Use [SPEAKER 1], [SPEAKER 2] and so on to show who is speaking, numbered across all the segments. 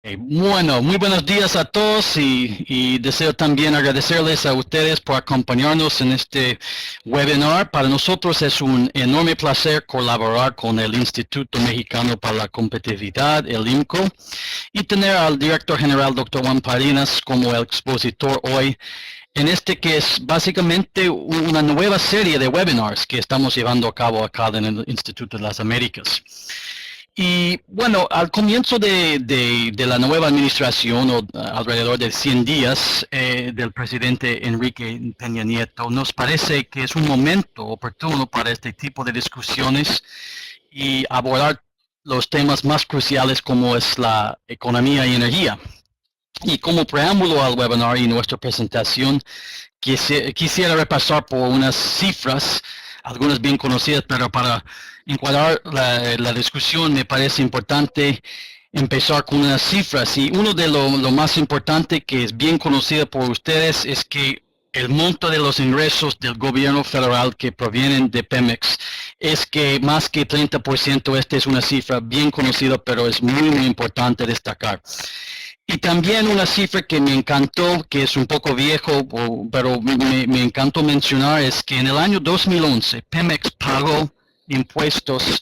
[SPEAKER 1] Bueno, muy buenos días a todos y deseo también agradecerles a ustedes por acompañarnos en este webinar. Para nosotros es un enorme placer colaborar con el Instituto Mexicano para la Competitividad, el IMCO, y tener al director general, Dr. Juan Parinas, como el expositor hoy en este que es básicamente una nueva serie de webinars que estamos llevando a cabo acá en el Instituto de las Américas. Y bueno, al comienzo de la nueva administración, o alrededor de 100 días del presidente Enrique Peña Nieto, nos parece que es un momento oportuno para este tipo de discusiones y abordar los temas más cruciales como es la economía y energía. Y como preámbulo al webinar y nuestra presentación, quisiera repasar por unas cifras, algunas bien conocidas, pero para encuadrar la discusión me parece importante empezar con unas cifras. Y uno de lo más importante que es bien conocido por ustedes es que el monto de los ingresos del gobierno federal que provienen de Pemex es que más que 30%, esta es una cifra bien conocida, pero es muy importante destacar. Y también una cifra que me encantó, que es un poco viejo, pero me encantó mencionar, es que en el año 2011 Pemex pagó impuestos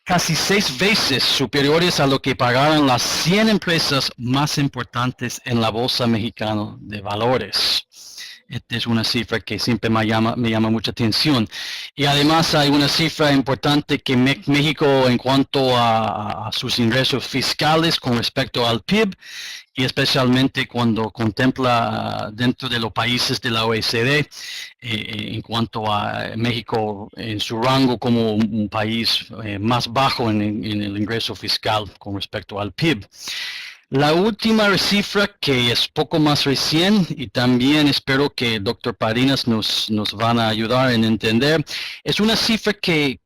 [SPEAKER 1] casi 6 veces superiores a lo que pagaron las 100 empresas más importantes en la Bolsa Mexicana de Valores. Esta es una cifra que siempre me llama mucha atención. Y además hay una cifra importante que México en cuanto a sus ingresos fiscales con respecto al PIB, y especialmente cuando contempla dentro de los países de la OECD, en cuanto a México en su rango como un país más bajo en el ingreso fiscal con respecto al PIB. La última cifra, que es poco más recién, y también espero que el doctor Parinas nos van a ayudar en entender, es una cifra que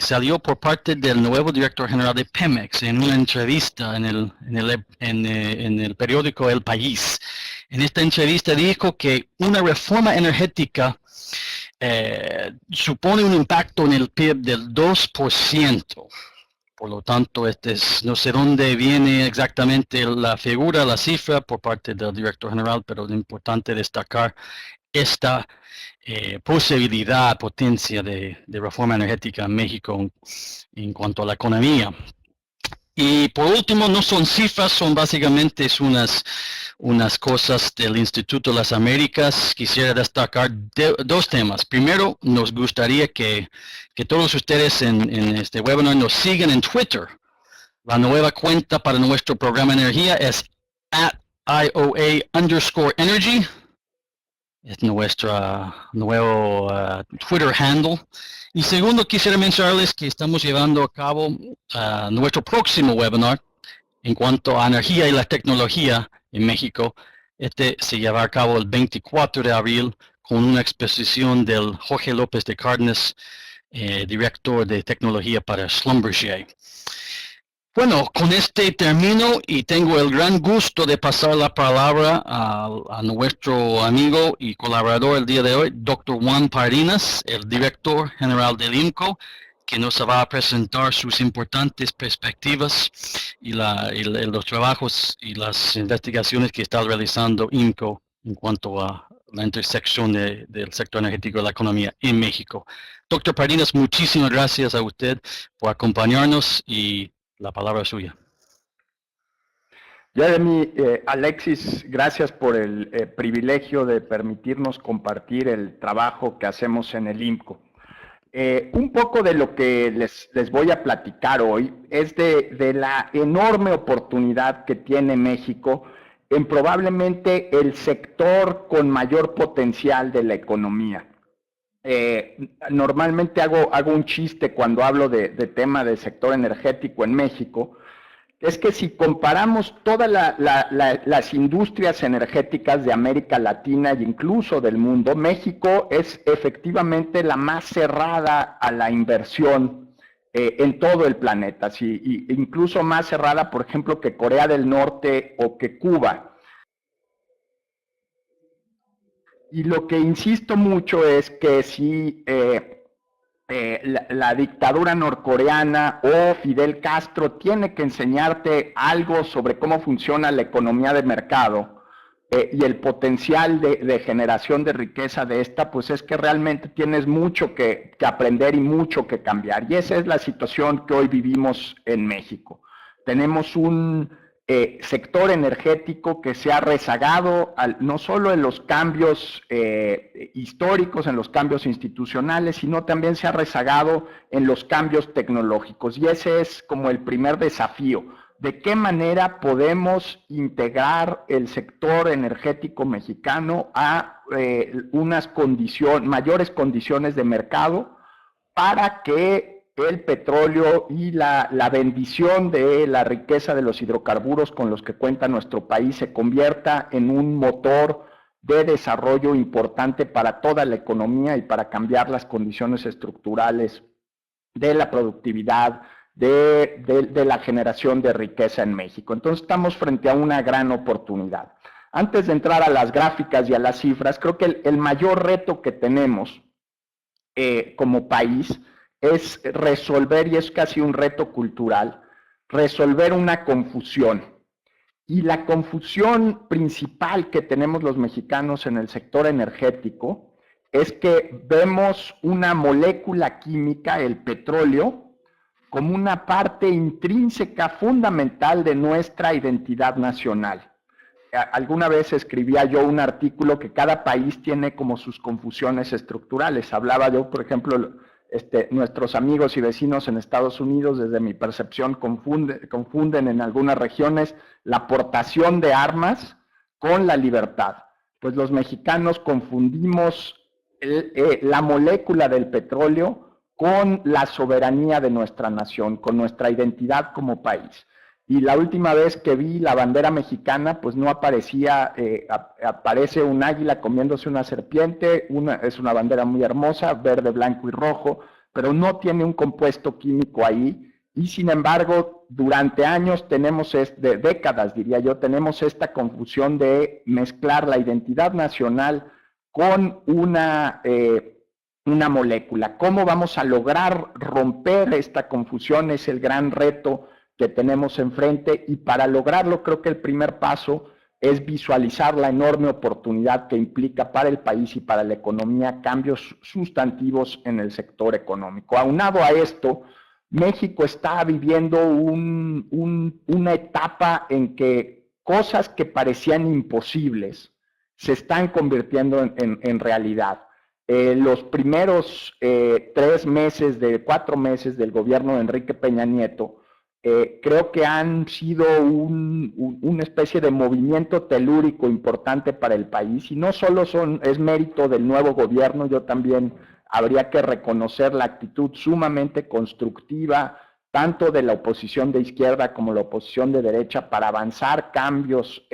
[SPEAKER 1] salió por parte del nuevo director general de Pemex en una entrevista en el periódico El País. En esta entrevista dijo que una reforma energética supone un impacto en el PIB del 2%. Por lo tanto, no sé dónde viene exactamente la figura, la cifra por parte del director general, pero es importante destacar esta posibilidad, potencia de reforma energética en México en cuanto a la economía. Y por último, no son cifras, son básicamente unas cosas del Instituto de las Américas. Quisiera destacar dos temas. Primero, nos gustaría que todos ustedes en este webinar nos sigan en Twitter. La nueva cuenta para nuestro programa de energía es @IOA_energy. Es nuestro nuevo Twitter handle. Y segundo, quisiera mencionarles que estamos llevando a cabo nuestro próximo webinar en cuanto a energía y la tecnología en México. Este se llevará a cabo el 24 de abril con una exposición del Jorge López de Cárdenas, director de tecnología para Schlumberger. Bueno, con este termino y tengo el gran gusto de pasar la palabra a nuestro amigo y colaborador el día de hoy, Dr. Juan Parinas, el director general del IMCO, que nos va a presentar sus importantes perspectivas y los trabajos y las investigaciones que está realizando IMCO en cuanto a la intersección del sector energético y la economía en México. Dr. Parinas, muchísimas gracias a usted por acompañarnos y la palabra es suya.
[SPEAKER 2] Jeremy, Alexis, gracias por el privilegio de permitirnos compartir el trabajo que hacemos en el IMCO. Un poco de lo que les voy a platicar hoy es de la enorme oportunidad que tiene México en probablemente el sector con mayor potencial de la economía. Normalmente hago un chiste cuando hablo de tema del sector energético en México. Es que si comparamos todas las industrias energéticas de América Latina e incluso del mundo, México es efectivamente la más cerrada a la inversión en todo el planeta, sí, incluso más cerrada, por ejemplo, que Corea del Norte o que Cuba. Y lo que insisto mucho es que si la dictadura norcoreana o Fidel Castro tiene que enseñarte algo sobre cómo funciona la economía de mercado y el potencial de generación de riqueza de esta, pues es que realmente tienes mucho que aprender y mucho que cambiar. Y esa es la situación que hoy vivimos en México. Tenemos un sector energético que se ha rezagado no solo en los cambios históricos, en los cambios institucionales, sino también se ha rezagado en los cambios tecnológicos. Y ese es como el primer desafío. ¿De qué manera podemos integrar el sector energético mexicano a unas mayores condiciones de mercado para que el petróleo y la bendición de la riqueza de los hidrocarburos con los que cuenta nuestro país se convierta en un motor de desarrollo importante para toda la economía y para cambiar las condiciones estructurales de la productividad, de la generación de riqueza en México? Entonces estamos frente a una gran oportunidad. Antes de entrar a las gráficas y a las cifras, creo que el mayor reto que tenemos como país es resolver, y es casi un reto cultural, resolver una confusión. Y la confusión principal que tenemos los mexicanos en el sector energético es que vemos una molécula química, el petróleo, como una parte intrínseca fundamental de nuestra identidad nacional. Alguna vez escribía yo un artículo que cada país tiene como sus confusiones estructurales. Hablaba yo, por ejemplo, nuestros amigos y vecinos en Estados Unidos, desde mi percepción, confunden en algunas regiones la aportación de armas con la libertad. Pues los mexicanos confundimos la molécula del petróleo con la soberanía de nuestra nación, con nuestra identidad como país. Y la última vez que vi la bandera mexicana, pues no aparecía, aparece un águila comiéndose una serpiente, es una bandera muy hermosa, verde, blanco y rojo, pero no tiene un compuesto químico ahí. Y sin embargo, durante años tenemos, de décadas diría yo, tenemos esta confusión de mezclar la identidad nacional con una molécula. ¿Cómo vamos a lograr romper esta confusión? Es el gran reto que tenemos enfrente, y para lograrlo creo que el primer paso es visualizar la enorme oportunidad que implica para el país y para la economía cambios sustantivos en el sector económico. Aunado a esto, México está viviendo una etapa en que cosas que parecían imposibles se están convirtiendo en realidad. Los primeros 4 meses del gobierno de Enrique Peña Nieto creo que han sido una especie de movimiento telúrico importante para el país, y no solo es mérito del nuevo gobierno. Yo también habría que reconocer la actitud sumamente constructiva tanto de la oposición de izquierda como la oposición de derecha para avanzar cambios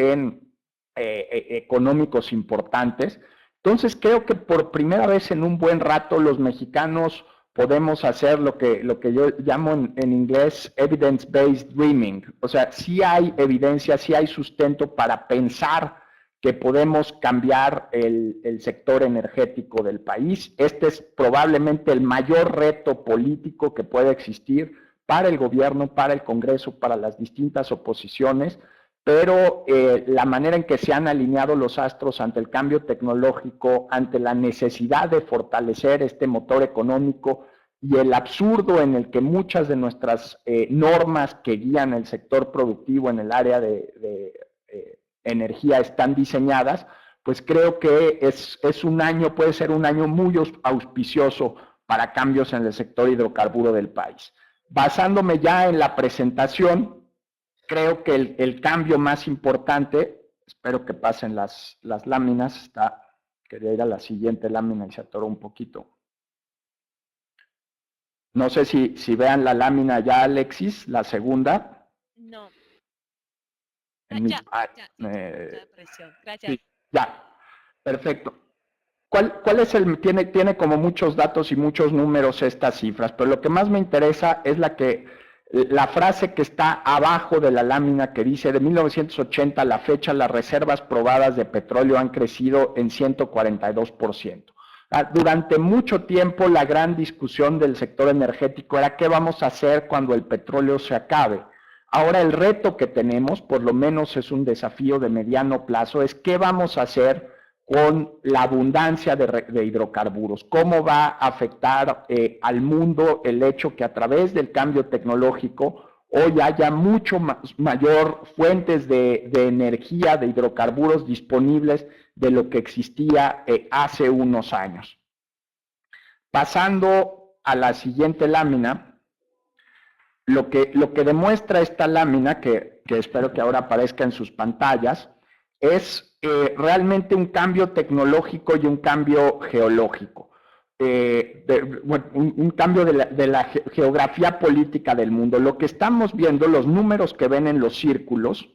[SPEAKER 2] económicos importantes. Entonces creo que por primera vez en un buen rato los mexicanos podemos hacer lo que yo llamo en inglés evidence-based dreaming. O sea, sí hay evidencia, sí hay sustento para pensar que podemos cambiar el sector energético del país. Este es probablemente el mayor reto político que puede existir para el gobierno, para el Congreso, para las distintas oposiciones, pero la manera en que se han alineado los astros ante el cambio tecnológico, ante la necesidad de fortalecer este motor económico y el absurdo en el que muchas de nuestras normas que guían el sector productivo en el área de energía están diseñadas, pues creo que puede ser un año muy auspicioso para cambios en el sector hidrocarburo del país. Basándome ya en la presentación, creo que el cambio más importante, espero que pasen las láminas, quería ir a la siguiente lámina y se atoró un poquito. No sé si vean la lámina ya, Alexis, la segunda.
[SPEAKER 3] No.
[SPEAKER 2] Gracias. Sí, ya, perfecto. ¿Cuál es tiene como muchos datos y muchos números estas cifras, pero lo que más me interesa es la frase que está abajo de la lámina que dice: de 1980 a la fecha las reservas probadas de petróleo han crecido en 142%. Durante mucho tiempo la gran discusión del sector energético era qué vamos a hacer cuando el petróleo se acabe. Ahora el reto que tenemos, por lo menos es un desafío de mediano plazo, es qué vamos a hacer con la abundancia de hidrocarburos. ¿Cómo va a afectar al mundo el hecho que a través del cambio tecnológico hoy haya mucho mayor fuentes de energía, de hidrocarburos disponibles de lo que existía hace unos años? Pasando a la siguiente lámina, lo que demuestra esta lámina, que espero que ahora aparezca en sus pantallas, es realmente un cambio tecnológico y un cambio geológico. Un cambio de la geografía política del mundo. Lo que estamos viendo, los números que ven en los círculos,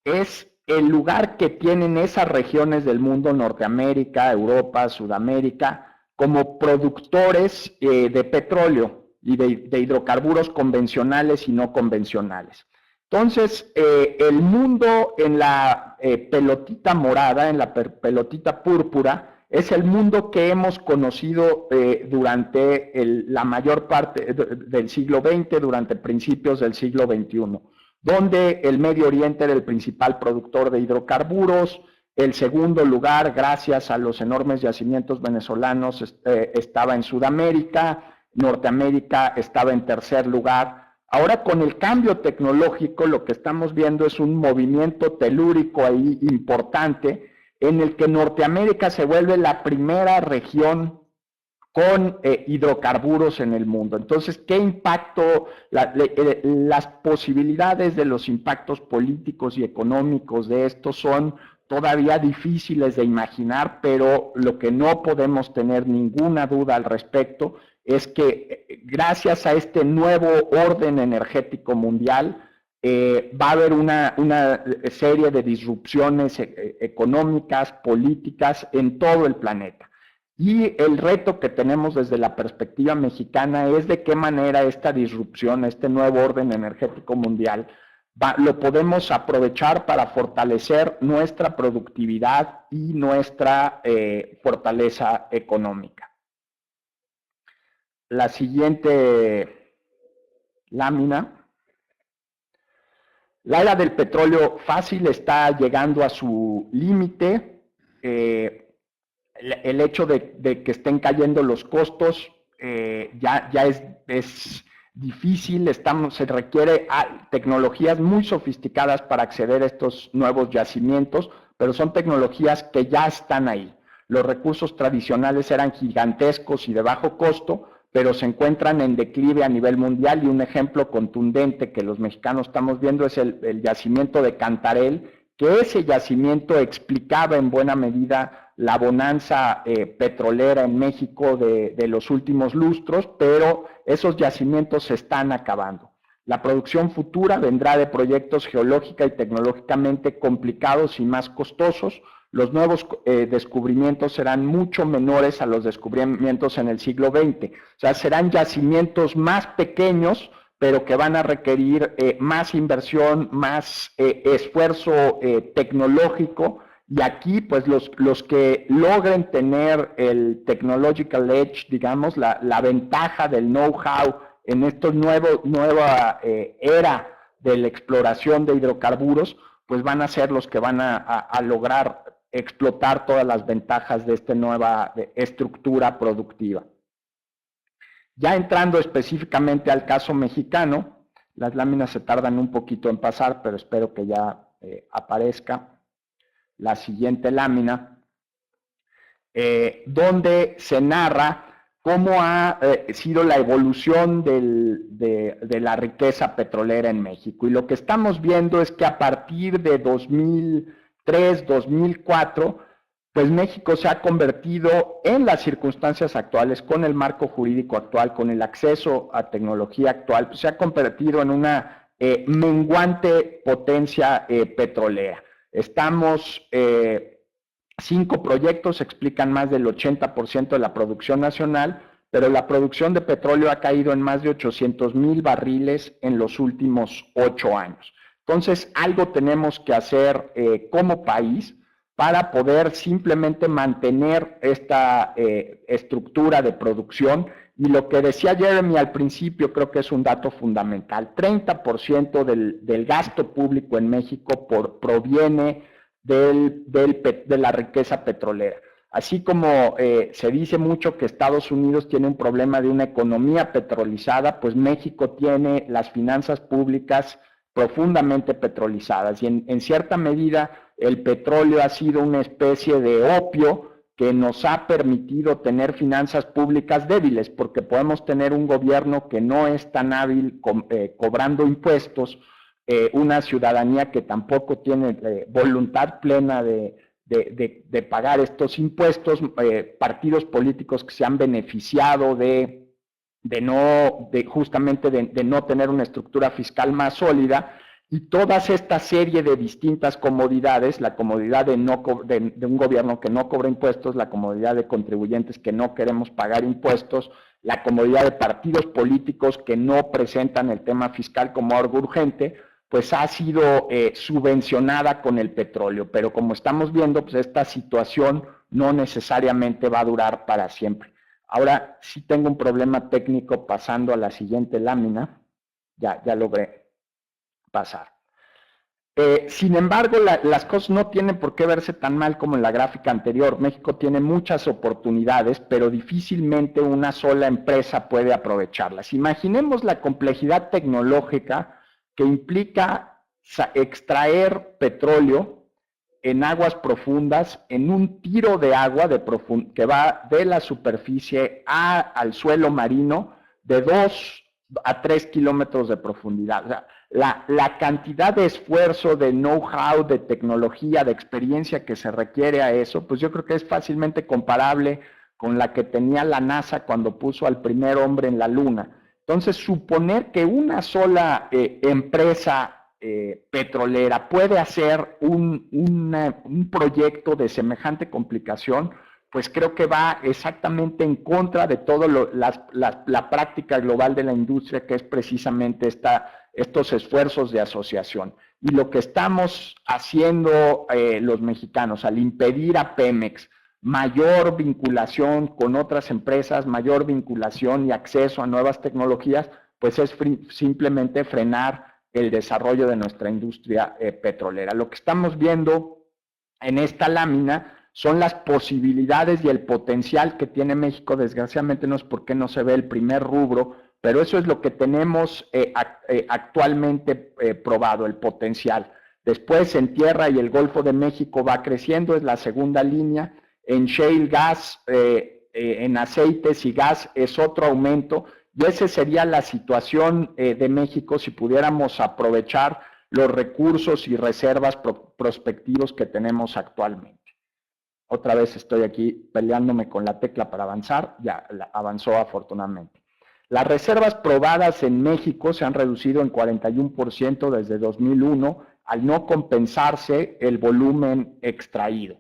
[SPEAKER 2] es el lugar que tienen esas regiones del mundo, Norteamérica, Europa, Sudamérica, como productores de petróleo y de hidrocarburos convencionales y no convencionales. Entonces, el mundo en la pelotita morada, en la pelotita púrpura, es el mundo que hemos conocido durante la mayor parte del siglo XX, durante principios del siglo XXI, donde el Medio Oriente era el principal productor de hidrocarburos. El segundo lugar, gracias a los enormes yacimientos venezolanos, estaba en Sudamérica. Norteamérica estaba en tercer lugar. Ahora, con el cambio tecnológico, lo que estamos viendo es un movimiento telúrico ahí importante, en el que Norteamérica se vuelve la primera región con hidrocarburos en el mundo. Entonces, ¿qué impacto? Las posibilidades de los impactos políticos y económicos de esto son todavía difíciles de imaginar, pero lo que no podemos tener ninguna duda al respecto es que gracias a este nuevo orden energético mundial, va a haber una serie de disrupciones económicas, políticas en todo el planeta. Y el reto que tenemos desde la perspectiva mexicana es de qué manera esta disrupción, este nuevo orden energético mundial, lo podemos aprovechar para fortalecer nuestra productividad y nuestra fortaleza económica. La siguiente lámina. La era del petróleo fácil está llegando a su límite. El hecho de que estén cayendo los costos ya es difícil. Se requiere tecnologías muy sofisticadas para acceder a estos nuevos yacimientos, pero son tecnologías que ya están ahí. Los recursos tradicionales eran gigantescos y de bajo costo, pero se encuentran en declive a nivel mundial, y un ejemplo contundente que los mexicanos estamos viendo es el yacimiento de Cantarell, que ese yacimiento explicaba en buena medida la bonanza petrolera en México de los últimos lustros, pero esos yacimientos se están acabando. La producción futura vendrá de proyectos geológica y tecnológicamente complicados y más costosos. Los nuevos descubrimientos serán mucho menores a los descubrimientos en el siglo XX. O sea, serán yacimientos más pequeños, pero que van a requerir más inversión, más esfuerzo tecnológico. Y aquí, pues, los que logren tener el technological edge, digamos, la ventaja del know-how en esta nueva era de la exploración de hidrocarburos, pues van a ser los que van a lograr explotar todas las ventajas de esta nueva estructura productiva. Ya entrando específicamente al caso mexicano, las láminas se tardan un poquito en pasar, pero espero que ya aparezca la siguiente lámina, donde se narra cómo ha sido la evolución de la riqueza petrolera en México. Y lo que estamos viendo es que a partir de 2003, 2004, pues México se ha convertido en las circunstancias actuales, con el marco jurídico actual, con el acceso a tecnología actual, pues se ha convertido en una menguante potencia petrolera. Estamos, 5 proyectos explican más del 80% de la producción nacional, pero la producción de petróleo ha caído en más de 800,000 barriles en los últimos 8 años. Entonces, algo tenemos que hacer como país para poder simplemente mantener esta estructura de producción. Y lo que decía Jeremy al principio creo que es un dato fundamental. 30% del gasto público en México proviene de la riqueza petrolera. Así como se dice mucho que Estados Unidos tiene un problema de una economía petrolizada, pues México tiene las finanzas públicas profundamente petrolizadas. Y en cierta medida el petróleo ha sido una especie de opio que nos ha permitido tener finanzas públicas débiles, porque podemos tener un gobierno que no es tan hábil cobrando impuestos, una ciudadanía que tampoco tiene voluntad plena de pagar estos impuestos, partidos políticos que se han beneficiado justamente de no tener una estructura fiscal más sólida, y toda esta serie de distintas comodidades, la comodidad de un gobierno que no cobra impuestos, la comodidad de contribuyentes que no queremos pagar impuestos, la comodidad de partidos políticos que no presentan el tema fiscal como algo urgente, pues ha sido subvencionada con el petróleo. Pero como estamos viendo, pues esta situación no necesariamente va a durar para siempre. Ahora sí tengo un problema técnico pasando a la siguiente lámina. Ya logré pasar. Sin embargo, las cosas no tienen por qué verse tan mal como en la gráfica anterior. México tiene muchas oportunidades, pero difícilmente una sola empresa puede aprovecharlas. Imaginemos la complejidad tecnológica que implica extraer petróleo en aguas profundas, en un tiro de agua que va de la superficie al suelo marino de 2 a 3 kilómetros de profundidad. O sea, la cantidad de esfuerzo, de know-how, de tecnología, de experiencia que se requiere a eso, pues yo creo que es fácilmente comparable con la que tenía la NASA cuando puso al primer hombre en la Luna. Entonces, suponer que una sola empresa petrolera puede hacer un proyecto de semejante complicación, pues creo que va exactamente en contra de toda la práctica global de la industria, que es precisamente estos esfuerzos de asociación. Y lo que estamos haciendo los mexicanos al impedir a Pemex mayor vinculación con otras empresas, mayor vinculación y acceso a nuevas tecnologías, pues es simplemente frenar el desarrollo de nuestra industria petrolera. Lo que estamos viendo en esta lámina son las posibilidades y el potencial que tiene México. Desgraciadamente no es porque no se ve el primer rubro, pero eso es lo que tenemos actualmente probado, el potencial. Después en tierra y el Golfo de México va creciendo, es la segunda línea. En shale gas, en aceites y gas es otro aumento, y esa sería la situación de México si pudiéramos aprovechar los recursos y reservas prospectivos que tenemos actualmente. Otra vez estoy aquí peleándome con la tecla para avanzar, ya avanzó afortunadamente. Las reservas probadas en México se han reducido en 41% desde 2001 al no compensarse el volumen extraído.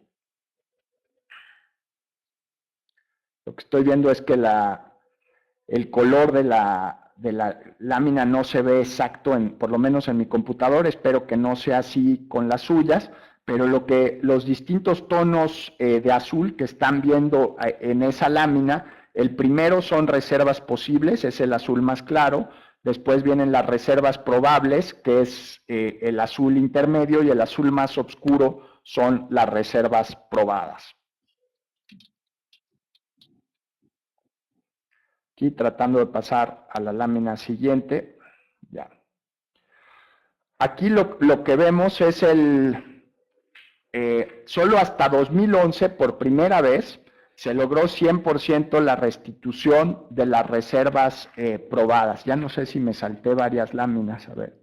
[SPEAKER 2] Lo que estoy viendo es que el color de la lámina no se ve exacto, por lo menos en mi computador. Espero que no sea así con las suyas, pero los distintos tonos de azul que están viendo en esa lámina, el primero son reservas posibles, es el azul más claro. Después vienen las reservas probables, que es el azul intermedio, y el azul más oscuro son las reservas probadas. Aquí tratando de pasar a la lámina siguiente. Ya. Aquí lo que vemos es solo hasta 2011, por primera vez, se logró 100% la restitución de las reservas probadas. Ya no sé si me salté varias láminas, a ver.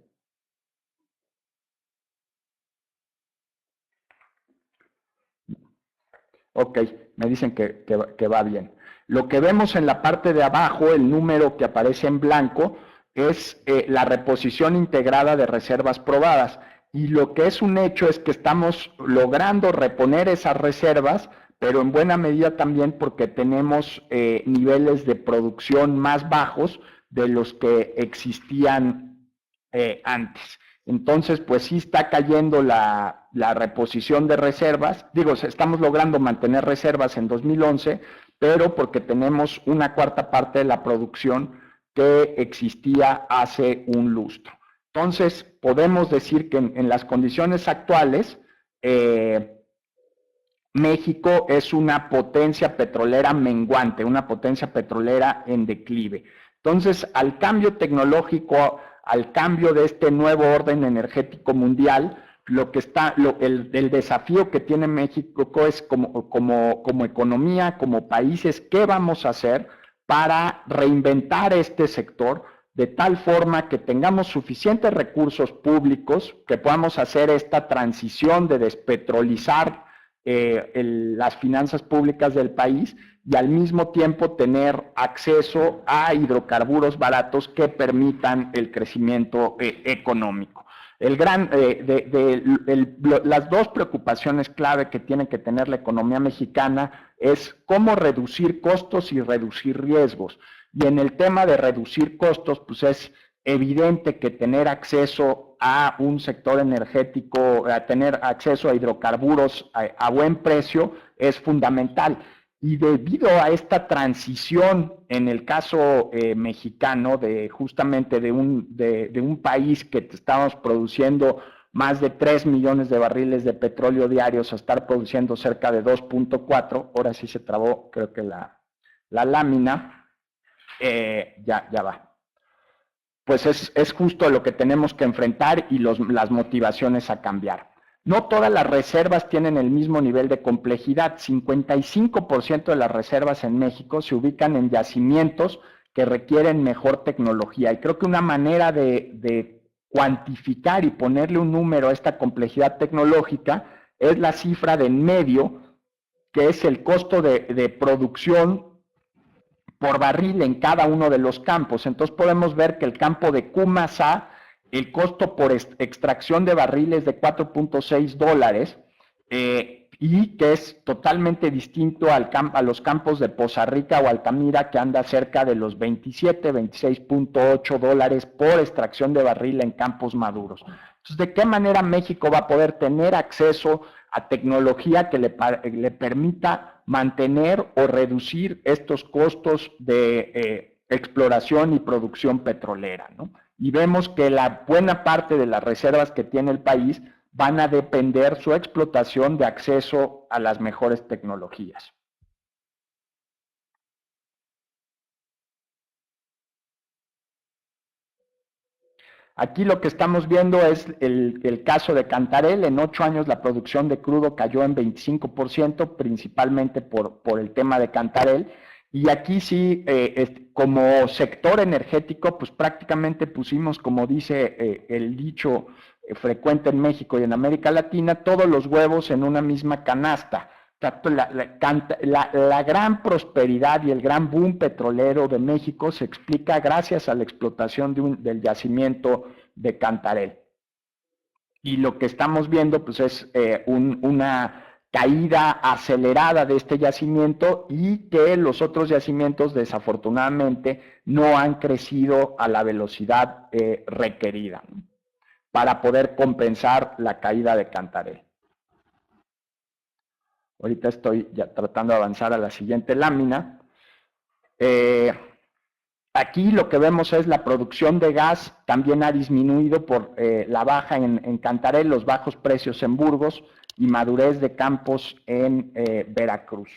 [SPEAKER 2] Ok, me dicen que va bien. Lo que vemos en la parte de abajo, el número que aparece en blanco, es la reposición integrada de reservas probadas. Y lo que es un hecho es que estamos logrando reponer esas reservas, pero en buena medida también porque tenemos niveles de producción más bajos de los que existían antes. Entonces, pues sí está cayendo la la reposición de reservas. Digo, estamos logrando mantener reservas en 2011, pero porque tenemos una cuarta parte de la producción que existía hace un lustro. Entonces, podemos decir que en las condiciones actuales, México es una potencia petrolera menguante, una potencia petrolera en declive. Entonces, al cambio tecnológico, al cambio de este nuevo orden energético mundial, el desafío que tiene México es como economía, como países, ¿qué vamos a hacer para reinventar este sector de tal forma que tengamos suficientes recursos públicos, que podamos hacer esta transición de despetrolizar las finanzas públicas del país y al mismo tiempo tener acceso a hidrocarburos baratos que permitan el crecimiento económico? Las dos preocupaciones clave que tiene que tener la economía mexicana es cómo reducir costos y reducir riesgos. Y en el tema de reducir costos, pues es evidente que tener acceso a un sector energético, a tener acceso a hidrocarburos a buen precio es fundamental. Y debido a esta transición, en el caso mexicano, justamente de un país que estábamos produciendo más de 3 millones de barriles de petróleo diarios a estar produciendo cerca de 2.4, ahora sí se trabó, creo que la lámina, ya va. Pues es justo lo que tenemos que enfrentar y las motivaciones a cambiar. No todas las reservas tienen el mismo nivel de complejidad. 55% de las reservas en México se ubican en yacimientos que requieren mejor tecnología. Y creo que una manera de cuantificar y ponerle un número a esta complejidad tecnológica es la cifra de en medio, que es el costo de producción por barril en cada uno de los campos. Entonces podemos ver que el campo de Cumaza, el costo por extracción de barriles de $4.6, y que es totalmente distinto a los campos de Poza Rica o Altamira, que anda cerca de los 27, $26.8 por extracción de barril en campos maduros. Entonces, ¿de qué manera México va a poder tener acceso a tecnología que le permita mantener o reducir estos costos de exploración y producción petrolera, ¿no? Y vemos que la buena parte de las reservas que tiene el país van a depender su explotación de acceso a las mejores tecnologías. Aquí lo que estamos viendo es el caso de Cantarell. En 8 años la producción de crudo cayó en 25%, principalmente por el tema de Cantarell. Y aquí sí, como sector energético, pues prácticamente pusimos, como dice el dicho frecuente en México y en América Latina, todos los huevos en una misma canasta. La gran prosperidad y el gran boom petrolero de México se explica gracias a la explotación del yacimiento de Cantarell. Y lo que estamos viendo pues es una caída acelerada de este yacimiento y que los otros yacimientos desafortunadamente no han crecido a la velocidad requerida, ¿no?, para poder compensar la caída de Cantarell. Ahorita estoy ya tratando de avanzar a la siguiente lámina. Aquí lo que vemos es la producción de gas también ha disminuido por la baja en Cantarell, los bajos precios en Burgos y madurez de campos en Veracruz.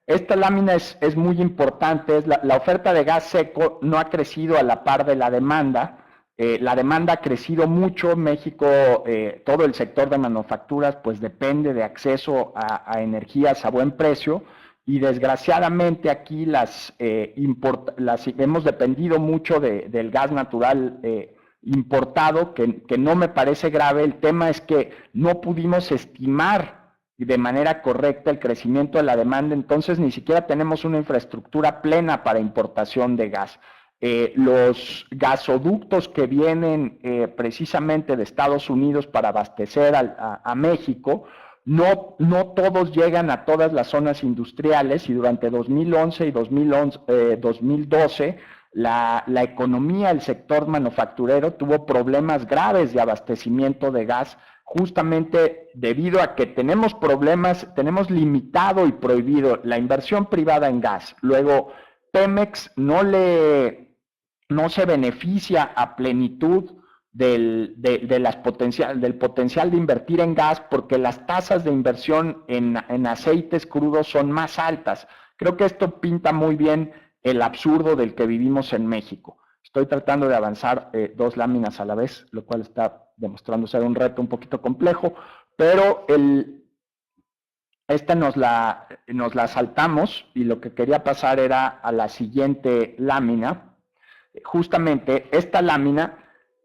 [SPEAKER 2] Esta lámina es muy importante, la oferta de gas seco no ha crecido a la par de la demanda. La demanda ha crecido mucho. México, todo el sector de manufacturas, pues depende de acceso a energías a buen precio y desgraciadamente aquí hemos dependido mucho del gas natural importado, que no me parece grave. El tema es que no pudimos estimar de manera correcta el crecimiento de la demanda, entonces ni siquiera tenemos una infraestructura plena para importación de gas. Los gasoductos que vienen precisamente de Estados Unidos para abastecer a México, no todos llegan a todas las zonas industriales y durante 2011 y 2012 la economía, el sector manufacturero tuvo problemas graves de abastecimiento de gas, justamente debido a que tenemos problemas, tenemos limitado y prohibido la inversión privada en gas. Luego, Pemex no se beneficia a plenitud del potencial de invertir en gas porque las tasas de inversión en aceites crudos son más altas. Creo que esto pinta muy bien el absurdo del que vivimos en México. Estoy tratando de avanzar 2 láminas a la vez, lo cual está demostrando ser un reto un poquito complejo, pero esta nos la saltamos y lo que quería pasar era a la siguiente lámina. Justamente esta lámina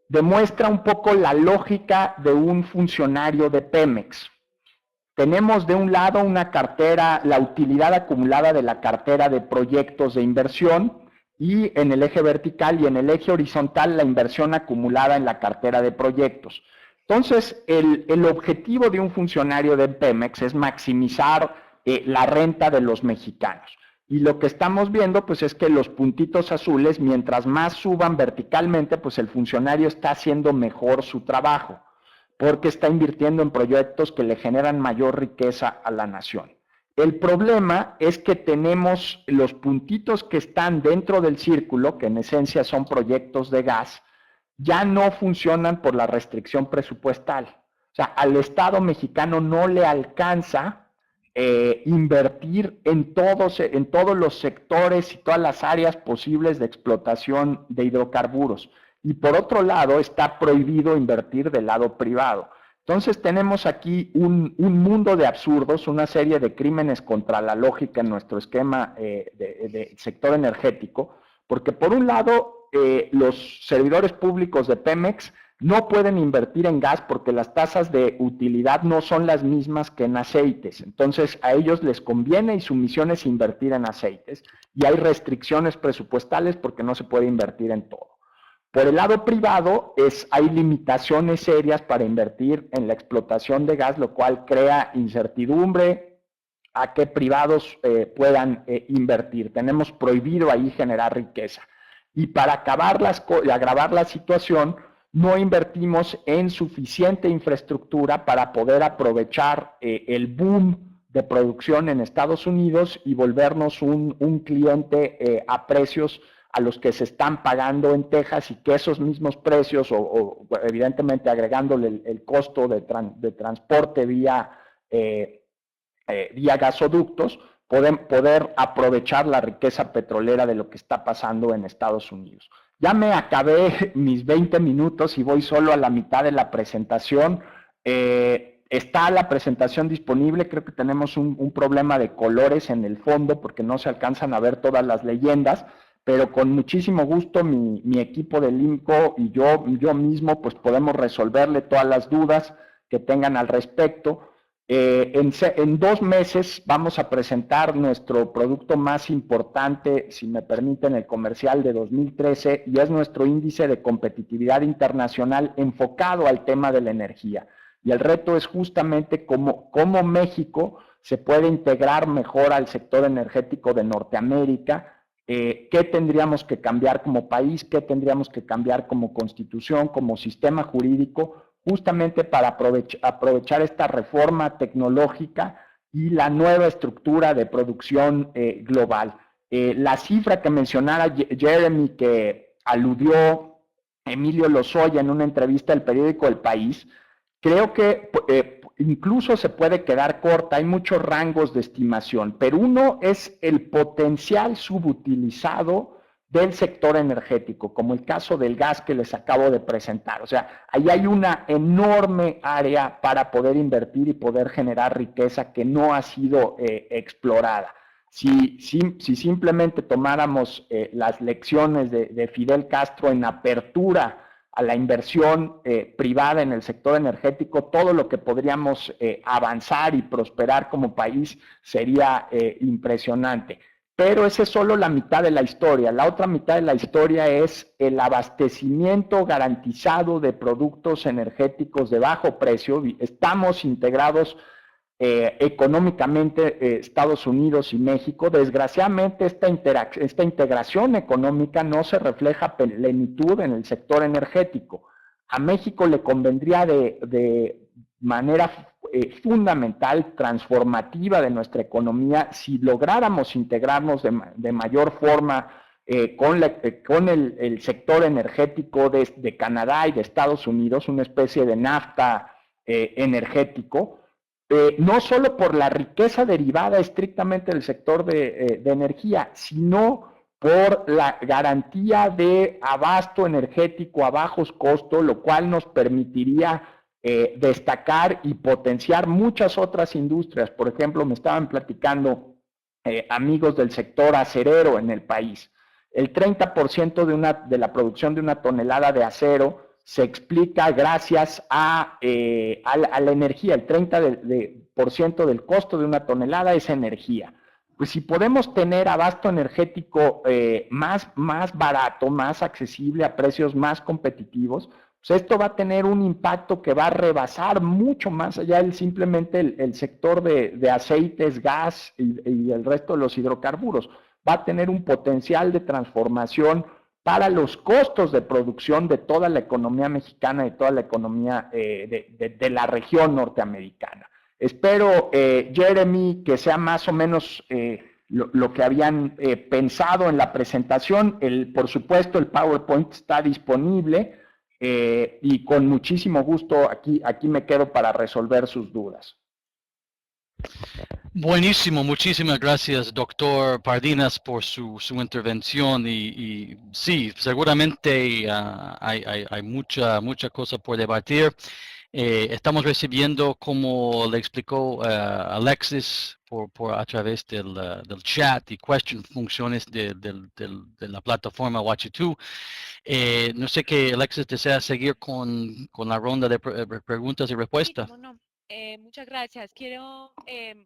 [SPEAKER 2] demuestra un poco la lógica de un funcionario de Pemex. Tenemos de un lado una cartera, la utilidad acumulada de la cartera de proyectos de inversión y en el eje vertical y en el eje horizontal la inversión acumulada en la cartera de proyectos. Entonces, el objetivo de un funcionario de Pemex es maximizar la renta de los mexicanos. Y lo que estamos viendo pues es que los puntitos azules, mientras más suban verticalmente, pues el funcionario está haciendo mejor su trabajo, porque está invirtiendo en proyectos que le generan mayor riqueza a la nación. El problema es que tenemos los puntitos que están dentro del círculo, que en esencia son proyectos de gas, ya no funcionan por la restricción presupuestal. O sea, al Estado mexicano no le alcanza invertir en todos los sectores y todas las áreas posibles de explotación de hidrocarburos. Y por otro lado, está prohibido invertir del lado privado. Entonces tenemos aquí un mundo de absurdos, una serie de crímenes contra la lógica en nuestro esquema de sector energético, porque por un lado, los servidores públicos de Pemex no pueden invertir en gas porque las tasas de utilidad no son las mismas que en aceites. Entonces, a ellos les conviene y su misión es invertir en aceites. Y hay restricciones presupuestales porque no se puede invertir en todo. Por el lado privado, hay limitaciones serias para invertir en la explotación de gas, lo cual crea incertidumbre a que privados puedan invertir. Tenemos prohibido ahí generar riqueza. Y para agravar la situación, no invertimos en suficiente infraestructura para poder aprovechar el boom de producción en Estados Unidos y volvernos un cliente a precios a los que se están pagando en Texas y que esos mismos precios, o evidentemente agregándole el costo de transporte vía gasoductos, poder aprovechar la riqueza petrolera de lo que está pasando en Estados Unidos. Ya me acabé mis 20 minutos y voy solo a la mitad de la presentación. Está la presentación disponible, creo que tenemos un problema de colores en el fondo porque no se alcanzan a ver todas las leyendas, pero con muchísimo gusto mi equipo del INCO y yo mismo pues podemos resolverle todas las dudas que tengan al respecto. En 2 meses vamos a presentar nuestro producto más importante, si me permiten, el comercial de 2013, y es nuestro índice de competitividad internacional enfocado al tema de la energía. Y el reto es justamente cómo México se puede integrar mejor al sector energético de Norteamérica, qué tendríamos que cambiar como país, qué tendríamos que cambiar como constitución, como sistema jurídico, justamente para aprovechar esta reforma tecnológica y la nueva estructura de producción global. La cifra que mencionara Jeremy, que aludió Emilio Lozoya en una entrevista del periódico El País, creo que incluso se puede quedar corta, hay muchos rangos de estimación, pero uno es el potencial subutilizado del sector energético, como el caso del gas que les acabo de presentar. O sea, ahí hay una enorme área para poder invertir y poder generar riqueza que no ha sido explorada. Si simplemente tomáramos las lecciones de Fidel Castro en apertura a la inversión privada en el sector energético, todo lo que podríamos avanzar y prosperar como país sería impresionante. Pero esa es solo la mitad de la historia. La otra mitad de la historia es el abastecimiento garantizado de productos energéticos de bajo precio. Estamos integrados económicamente Estados Unidos y México. Desgraciadamente esta integración económica no se refleja a plenitud en el sector energético. A México le convendría de manera fundamental, transformativa de nuestra economía, si lográramos integrarnos de mayor forma con el sector energético de Canadá y de Estados Unidos, una especie de NAFTA energético, no solo por la riqueza derivada estrictamente del sector de energía, sino por la garantía de abasto energético a bajos costos, lo cual nos permitiría destacar y potenciar muchas otras industrias. Por ejemplo, me estaban platicando amigos del sector acerero en el país. El 30% de la producción de una tonelada de acero se explica gracias a la energía. El 30% del costo de una tonelada es energía. Pues si podemos tener abasto energético más barato, más accesible, a precios más competitivos, pues esto va a tener un impacto que va a rebasar mucho más allá del simplemente el sector de aceites, gas y el resto de los hidrocarburos. Va a tener un potencial de transformación para los costos de producción de toda la economía mexicana y toda la economía de la región norteamericana. Espero, Jeremy, que sea más o menos lo que habían pensado en la presentación. Por supuesto, el PowerPoint está disponible y con muchísimo gusto aquí me quedo para resolver sus dudas.
[SPEAKER 1] Buenísimo, muchísimas gracias, doctor Pardinas, por su intervención y sí, seguramente hay mucha cosa por debatir. Estamos recibiendo, como le explicó Alexis, a través del chat y funciones de la plataforma Watch2. No sé qué Alexis desea seguir con la ronda de preguntas y respuestas.
[SPEAKER 3] Sí, no. Muchas gracias. Quiero,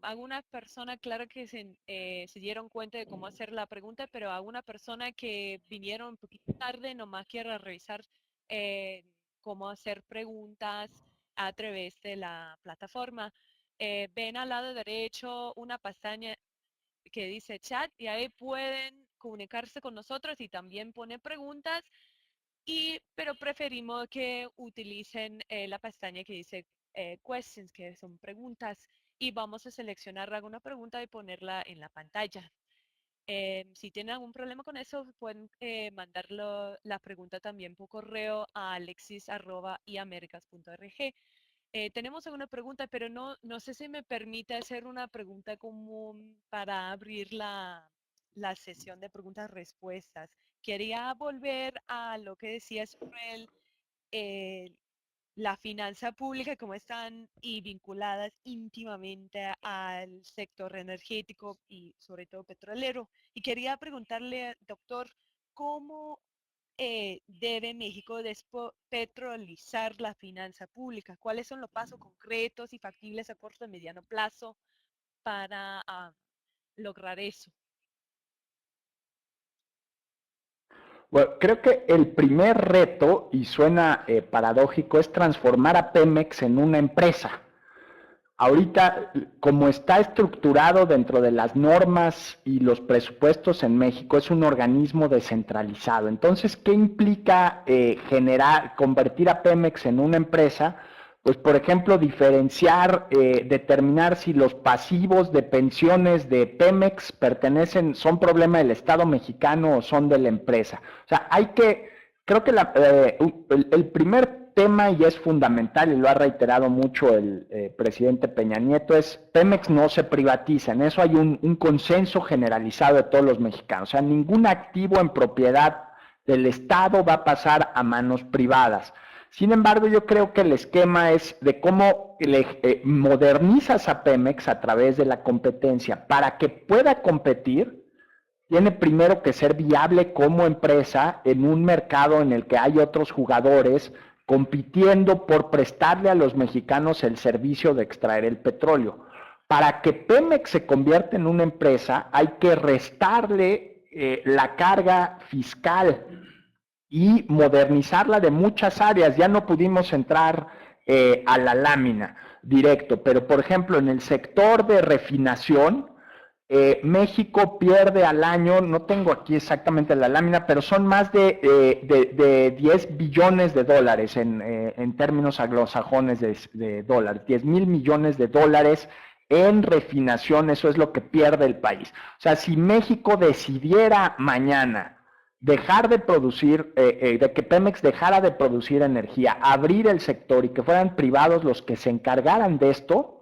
[SPEAKER 3] alguna persona, claro que se dieron cuenta de cómo hacer la pregunta, pero alguna persona que vinieron un poquito tarde, nomás quiero revisar cómo hacer preguntas a través de la plataforma. Ven al lado derecho una pestaña que dice chat y ahí pueden comunicarse con nosotros y también poner preguntas, pero preferimos que utilicen la pestaña que dice questions, que son preguntas, y vamos a seleccionar alguna pregunta y ponerla en la pantalla. Si tienen algún problema con eso, pueden mandarlo la pregunta también por correo a alexis@iamericas.org. Tenemos alguna pregunta, pero no sé si me permite hacer una pregunta común para abrir la sesión de preguntas-respuestas. Quería volver a lo que decía sobre la finanza pública, cómo están vinculadas íntimamente al sector energético y sobre todo petrolero. Y quería preguntarle, doctor, ¿cómo debe México despetrolizar la finanza pública? ¿Cuáles son los pasos concretos y factibles a corto y mediano plazo para lograr eso?
[SPEAKER 2] Bueno, creo que el primer reto, y suena paradójico, es transformar a Pemex en una empresa. Ahorita, como está estructurado dentro de las normas y los presupuestos en México, es un organismo descentralizado. Entonces, ¿qué implica convertir a Pemex en una empresa? Pues, por ejemplo, diferenciar, determinar si los pasivos de pensiones de Pemex son problema del Estado mexicano o son de la empresa. O sea, creo que el primer tema, y es fundamental, y lo ha reiterado mucho el presidente Peña Nieto, es Pemex no se privatiza. En eso hay un consenso generalizado de todos los mexicanos. O sea, ningún activo en propiedad del Estado va a pasar a manos privadas. Sin embargo, yo creo que el esquema es de cómo modernizas a Pemex a través de la competencia. Para que pueda competir, tiene primero que ser viable como empresa en un mercado en el que hay otros jugadores compitiendo por prestarle a los mexicanos el servicio de extraer el petróleo. Para que Pemex se convierta en una empresa, hay que restarle la carga fiscal y modernizarla de muchas áreas. Ya no pudimos entrar a la lámina directo. Pero, por ejemplo, en el sector de refinación, México pierde al año, no tengo aquí exactamente la lámina, pero son más de 10 billones de dólares en términos anglosajones de dólares, 10,000 millones de dólares en refinación, eso es lo que pierde el país. O sea, si México decidiera mañana dejar de producir, de que Pemex dejara de producir energía, abrir el sector y que fueran privados los que se encargaran de esto,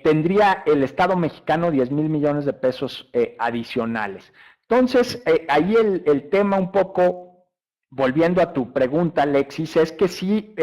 [SPEAKER 2] tendría el Estado mexicano 10,000 millones de pesos adicionales. Entonces, ahí el tema un poco, volviendo a tu pregunta, Alexis, es que sí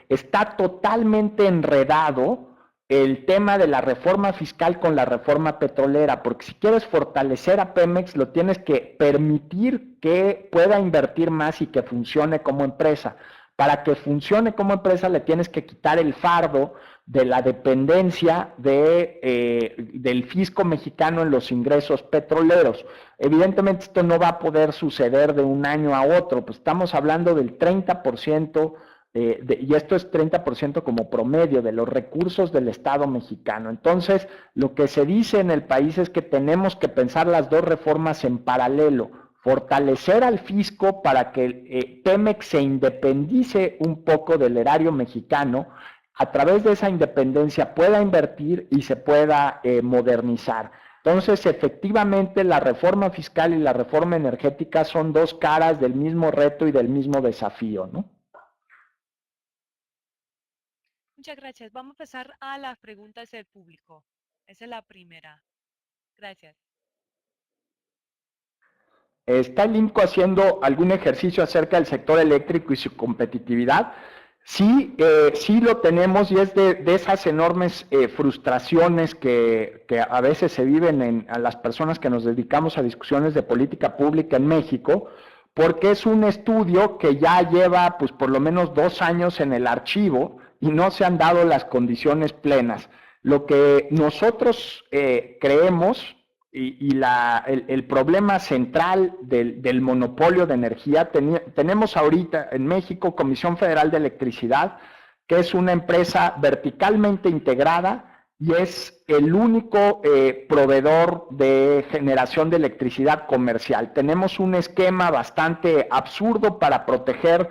[SPEAKER 2] está totalmente enredado el tema de la reforma fiscal con la reforma petrolera, porque si quieres fortalecer a Pemex, lo tienes que permitir que pueda invertir más y que funcione como empresa. Para que funcione como empresa le tienes que quitar el fardo de la dependencia del fisco mexicano en los ingresos petroleros. Evidentemente esto no va a poder suceder de un año a otro, pues estamos hablando del 30%, y esto es 30% como promedio de los recursos del Estado mexicano. Entonces, lo que se dice en el país es que tenemos que pensar las dos reformas en paralelo, fortalecer al fisco para que Pemex se independice un poco del erario mexicano, a través de esa independencia pueda invertir y se pueda modernizar. Entonces, efectivamente, la reforma fiscal y la reforma energética son dos caras del mismo reto y del mismo desafío, ¿no?
[SPEAKER 3] Muchas gracias. Vamos a pasar a las preguntas del público. Esa es la primera. Gracias.
[SPEAKER 2] ¿Está el INCO haciendo algún ejercicio acerca del sector eléctrico y su competitividad? Sí, sí lo tenemos y es de esas enormes frustraciones que a veces se viven a las personas que nos dedicamos a discusiones de política pública en México, porque es un estudio que ya lleva pues por lo menos 2 años en el archivo y no se han dado las condiciones plenas. Lo que nosotros creemos y el problema central del monopolio de energía, tenemos ahorita en México Comisión Federal de Electricidad, que es una empresa verticalmente integrada y es el único proveedor de generación de electricidad comercial. Tenemos un esquema bastante absurdo para proteger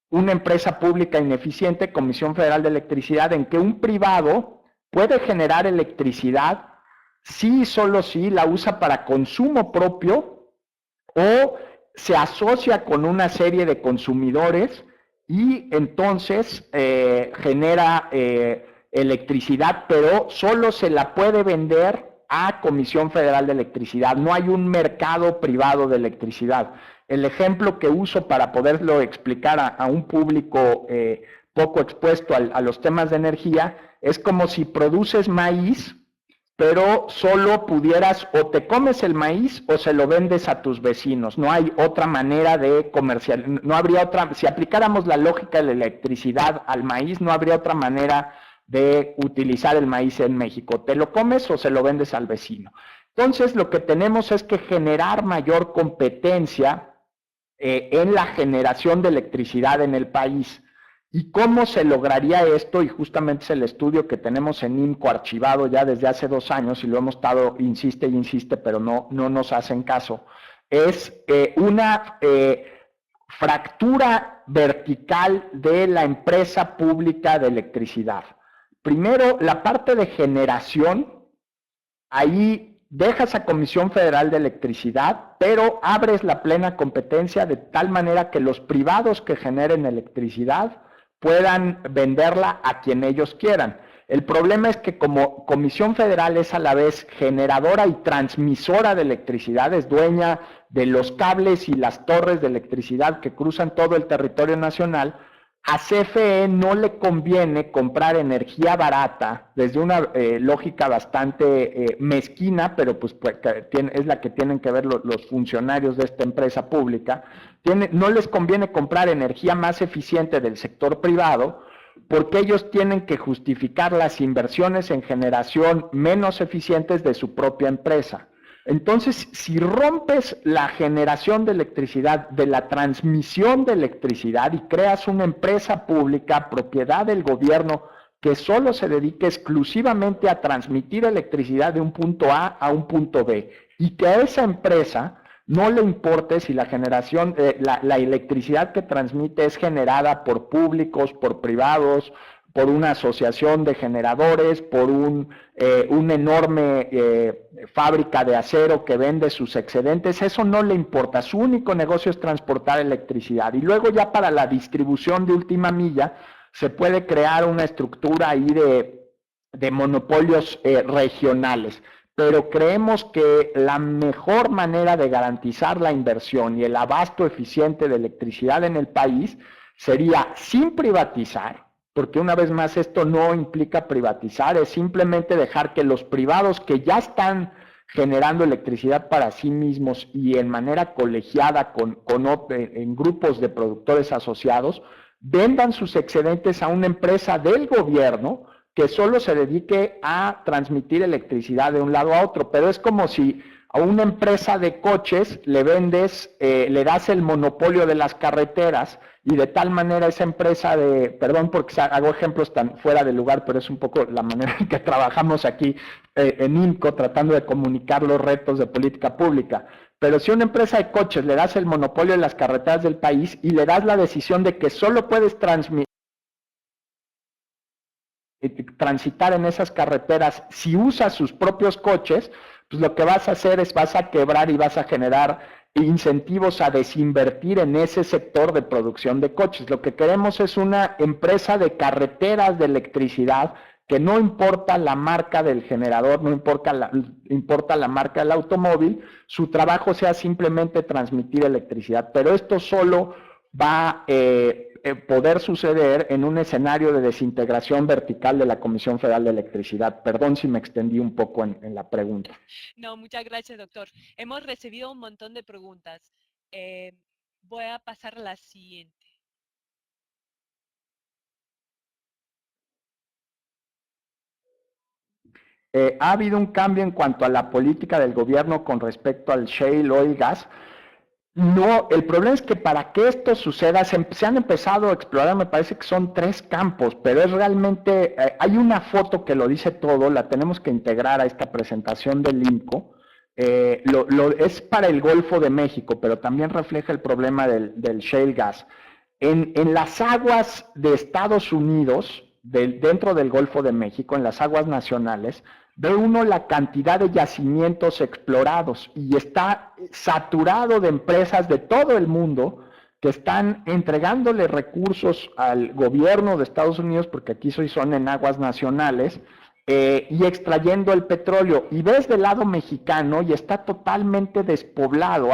[SPEAKER 2] una empresa pública ineficiente, Comisión Federal de Electricidad, en que un privado puede generar electricidad sí, solo sí, la usa para consumo propio o se asocia con una serie de consumidores y entonces genera electricidad, pero solo se la puede vender a Comisión Federal de Electricidad. No hay un mercado privado de electricidad. El ejemplo que uso para poderlo explicar a un público poco expuesto a los temas de energía es como si produces maíz, pero solo pudieras o te comes el maíz o se lo vendes a tus vecinos. No hay otra manera de comercial, no habría otra, si aplicáramos la lógica de la electricidad al maíz, no habría otra manera de utilizar el maíz en México. Te lo comes o se lo vendes al vecino. Entonces, lo que tenemos es que generar mayor competencia en la generación de electricidad en el país. ¿Y cómo se lograría esto? Y justamente es el estudio que tenemos en INCO archivado ya desde hace 2 años y lo hemos estado, insiste y insiste, pero no nos hacen caso. Es una fractura vertical de la empresa pública de electricidad. Primero, la parte de generación, ahí dejas a Comisión Federal de Electricidad, pero abres la plena competencia de tal manera que los privados que generen electricidad puedan venderla a quien ellos quieran. El problema es que como Comisión Federal es a la vez generadora y transmisora de electricidad, es dueña de los cables y las torres de electricidad que cruzan todo el territorio nacional, a CFE no le conviene comprar energía barata desde una lógica bastante mezquina, pero pues es la que tienen que ver los funcionarios de esta empresa pública. No les conviene comprar energía más eficiente del sector privado porque ellos tienen que justificar las inversiones en generación menos eficientes de su propia empresa. Entonces, si rompes la generación de electricidad, de la transmisión de electricidad y creas una empresa pública, propiedad del gobierno, que solo se dedique exclusivamente a transmitir electricidad de un punto A un punto B, y que a esa empresa no le importe si la generación, la electricidad que transmite es generada por públicos, por privados, por una asociación de generadores, por una enorme fábrica de acero que vende sus excedentes, eso no le importa. Su único negocio es transportar electricidad. Y luego ya para la distribución de última milla se puede crear una estructura ahí de monopolios regionales. Pero creemos que la mejor manera de garantizar la inversión y el abasto eficiente de electricidad en el país sería sin privatizar, porque una vez más esto no implica privatizar, es simplemente dejar que los privados que ya están generando electricidad para sí mismos y en manera colegiada en grupos de productores asociados, vendan sus excedentes a una empresa del gobierno que solo se dedique a transmitir electricidad de un lado a otro. Pero es como si a una empresa de coches le vendes, le das el monopolio de las carreteras, y de tal manera esa empresa perdón porque hago ejemplos tan fuera de lugar, pero es un poco la manera en que trabajamos aquí en INCO, tratando de comunicar los retos de política pública. Pero si a una empresa de coches le das el monopolio de las carreteras del país y le das la decisión de que solo puedes transitar en esas carreteras si usas sus propios coches, pues lo que vas a hacer es vas a quebrar y vas a generar incentivos a desinvertir en ese sector de producción de coches. Lo que queremos es una empresa de carreteras de electricidad que no importa la marca del generador, no importa la marca del automóvil, su trabajo sea simplemente transmitir electricidad. Pero esto solo va poder suceder en un escenario de desintegración vertical de la Comisión Federal de Electricidad. Perdón si me extendí un poco en la pregunta.
[SPEAKER 3] No, muchas gracias, doctor. Hemos recibido un montón de preguntas. Voy a pasar a la siguiente.
[SPEAKER 2] ¿Ha habido un cambio en cuanto a la política del gobierno con respecto al shale oil gas? No, el problema es que para que esto suceda, se han empezado a explorar, me parece que son 3 campos, pero es realmente, hay una foto que lo dice todo, la tenemos que integrar a esta presentación del INCO, es para el Golfo de México, pero también refleja el problema del shale gas. En las aguas de Estados Unidos, dentro del Golfo de México, en las aguas nacionales, ve uno la cantidad de yacimientos explorados y está saturado de empresas de todo el mundo que están entregándole recursos al gobierno de Estados Unidos, porque aquí son en aguas nacionales, y extrayendo el petróleo. Y ves del lado mexicano y está totalmente despoblado,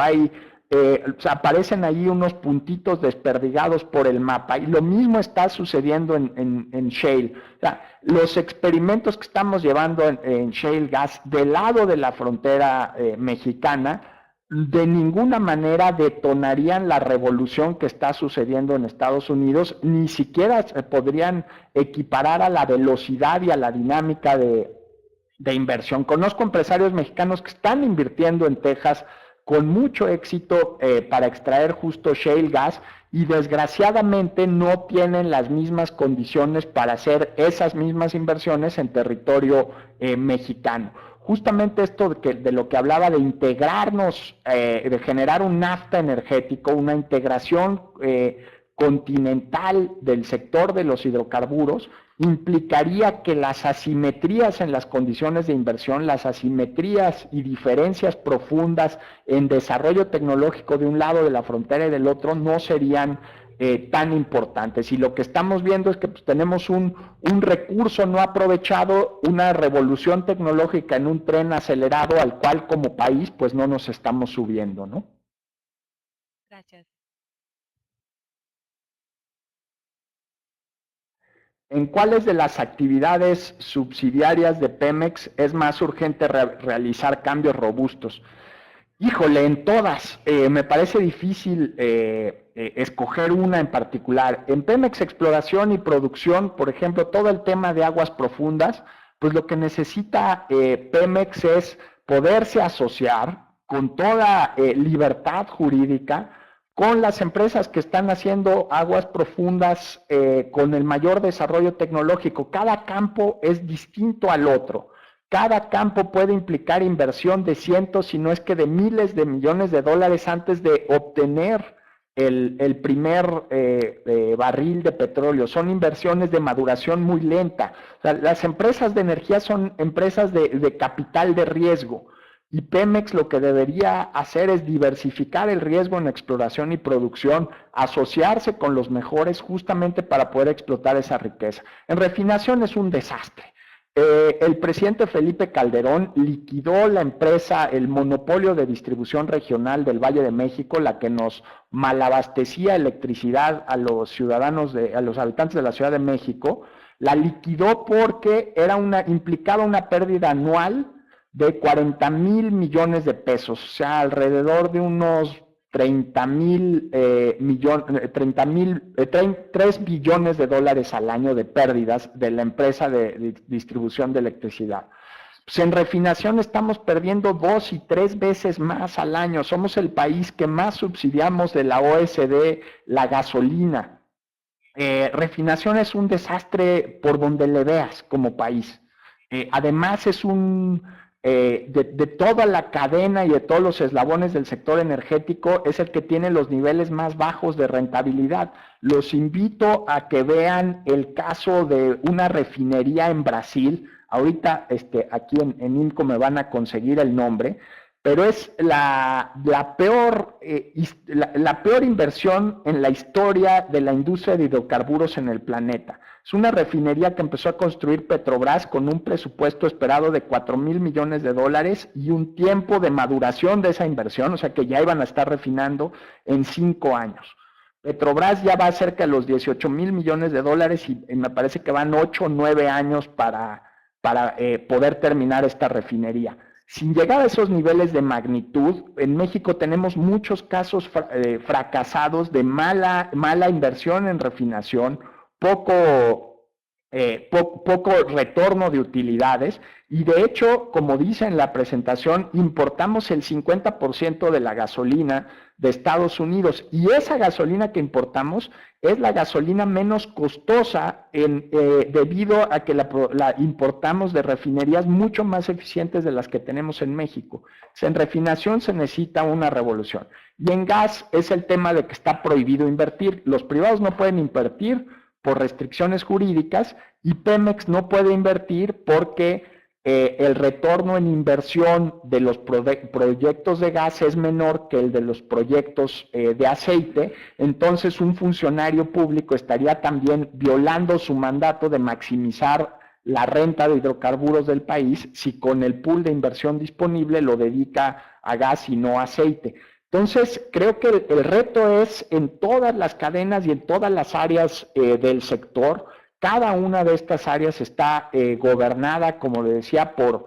[SPEAKER 2] aparecen ahí unos puntitos desperdigados por el mapa, y lo mismo está sucediendo en shale. O sea, los experimentos que estamos llevando en shale gas del lado de la frontera mexicana de ninguna manera detonarían la revolución que está sucediendo en Estados Unidos, ni siquiera se podrían equiparar a la velocidad y a la dinámica de inversión. Conozco empresarios mexicanos que están invirtiendo en Texas con mucho éxito para extraer justo shale gas, y desgraciadamente no tienen las mismas condiciones para hacer esas mismas inversiones en territorio mexicano. Justamente esto de lo que hablaba de integrarnos, de generar un NAFTA energético, una integración continental del sector de los hidrocarburos, implicaría que las asimetrías en las condiciones de inversión, las asimetrías y diferencias profundas en desarrollo tecnológico de un lado de la frontera y del otro no serían tan importantes. Y lo que estamos viendo es que pues, tenemos un recurso no aprovechado, una revolución tecnológica en un tren acelerado al cual como país pues no nos estamos subiendo, ¿no?
[SPEAKER 3] Gracias.
[SPEAKER 2] ¿En cuáles de las actividades subsidiarias de Pemex es más urgente realizar cambios robustos? Híjole, en todas. Me parece difícil escoger una en particular. En Pemex Exploración y Producción, por ejemplo, todo el tema de aguas profundas, pues lo que necesita Pemex es poderse asociar con toda libertad jurídica con las empresas que están haciendo aguas profundas con el mayor desarrollo tecnológico. Cada campo es distinto al otro. Cada campo puede implicar inversión de cientos, si no es que de miles de millones de dólares antes de obtener el primer barril de petróleo. Son inversiones de maduración muy lenta. O sea, las empresas de energía son empresas de capital de riesgo. Y Pemex lo que debería hacer es diversificar el riesgo en exploración y producción, asociarse con los mejores justamente para poder explotar esa riqueza. En refinación es un desastre. El presidente Felipe Calderón liquidó la empresa, el monopolio de distribución regional del Valle de México, la que nos malabastecía electricidad a los ciudadanos, a los habitantes de la Ciudad de México. La liquidó porque implicaba una pérdida anual de 40,000 millones de pesos, o sea, alrededor de unos 3 billones de dólares al año de pérdidas de la empresa de distribución de electricidad. Pues en refinación estamos perdiendo 2 y 3 veces más al año. Somos el país que más subsidiamos de la OSD la gasolina. Refinación es un desastre por donde le veas como país. Además es de toda la cadena y de todos los eslabones del sector energético, es el que tiene los niveles más bajos de rentabilidad. Los invito a que vean el caso de una refinería en Brasil. Ahorita aquí en INCO me van a conseguir el nombre, pero es la peor inversión en la historia de la industria de hidrocarburos en el planeta. Es una refinería que empezó a construir Petrobras con un presupuesto esperado de 4,000 millones de dólares y un tiempo de maduración de esa inversión, o sea que ya iban a estar refinando en 5 años. Petrobras ya va cerca de los 18,000 millones de dólares y me parece que van 8 o 9 años para poder terminar esta refinería. Sin llegar a esos niveles de magnitud, en México tenemos muchos casos fracasados de mala inversión en refinación, poco retorno de utilidades y de hecho, como dice en la presentación, importamos el 50% de la gasolina de Estados Unidos y esa gasolina que importamos es la gasolina menos costosa debido a que la importamos de refinerías mucho más eficientes de las que tenemos en México. En refinación se necesita una revolución y en gas es el tema de que está prohibido invertir. Los privados no pueden invertir por restricciones jurídicas y Pemex no puede invertir porque el retorno en inversión de los proyectos de gas es menor que el de los proyectos de aceite, entonces un funcionario público estaría también violando su mandato de maximizar la renta de hidrocarburos del país si con el pool de inversión disponible lo dedica a gas y no a aceite. Entonces, creo que el reto es en todas las cadenas y en todas las áreas del sector. Cada una de estas áreas está gobernada, como le decía, por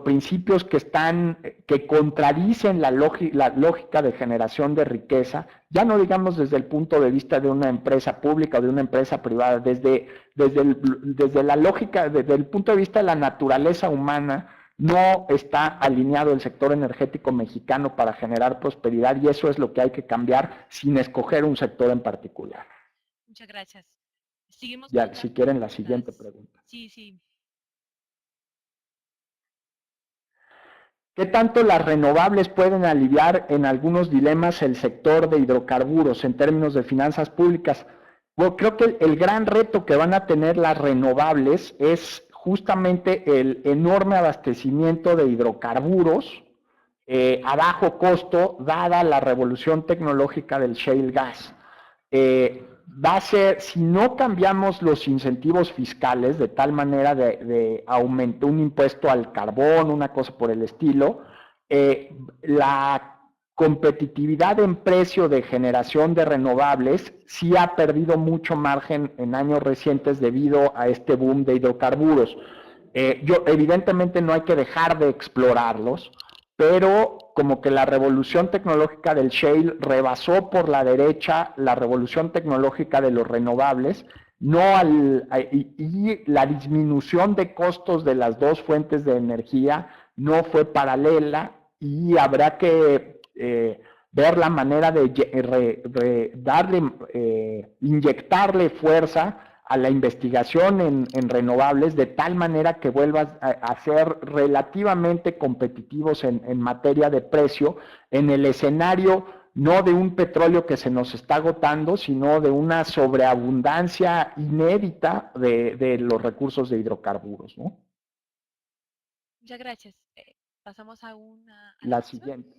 [SPEAKER 2] principios que contradicen la lógica de generación de riqueza, ya no digamos desde el punto de vista de una empresa pública o de una empresa privada, desde la lógica, desde el punto de vista de la naturaleza humana. No está alineado el sector energético mexicano para generar prosperidad y eso es lo que hay que cambiar sin escoger un sector en particular.
[SPEAKER 3] Muchas gracias. Seguimos
[SPEAKER 2] ya, si quieren la siguiente pregunta.
[SPEAKER 3] Sí.
[SPEAKER 2] ¿Qué tanto las renovables pueden aliviar en algunos dilemas el sector de hidrocarburos en términos de finanzas públicas? Bueno, creo que el gran reto que van a tener las renovables es justamente el enorme abastecimiento de hidrocarburos a bajo costo, dada la revolución tecnológica del shale gas. Va a ser, si no cambiamos los incentivos fiscales de tal manera de aumentar un impuesto al carbón, una cosa por el estilo, la competitividad en precio de generación de renovables sí ha perdido mucho margen en años recientes debido a este boom de hidrocarburos. Evidentemente no hay que dejar de explorarlos, pero como que la revolución tecnológica del shale rebasó por la derecha la revolución tecnológica de los renovables, y la disminución de costos de las dos fuentes de energía no fue paralela y habrá que ver la manera de inyectarle fuerza a la investigación en renovables de tal manera que vuelvas a ser relativamente competitivos en materia de precio en el escenario no de un petróleo que se nos está agotando, sino de una sobreabundancia inédita de los recursos de hidrocarburos, ¿no?
[SPEAKER 3] Muchas gracias. Pasamos a
[SPEAKER 2] La
[SPEAKER 3] la próxima.
[SPEAKER 2] siguiente.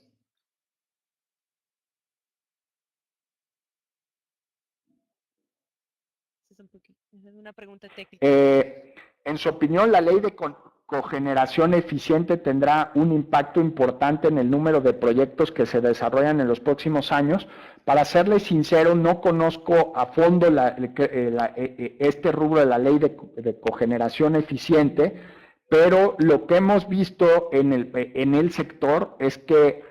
[SPEAKER 3] Es una pregunta técnica.
[SPEAKER 2] En su opinión, la ley de cogeneración eficiente tendrá un impacto importante en el número de proyectos que se desarrollan en los próximos años. Para serles sincero, no conozco a fondo este rubro de la ley de cogeneración eficiente, pero lo que hemos visto en el sector es que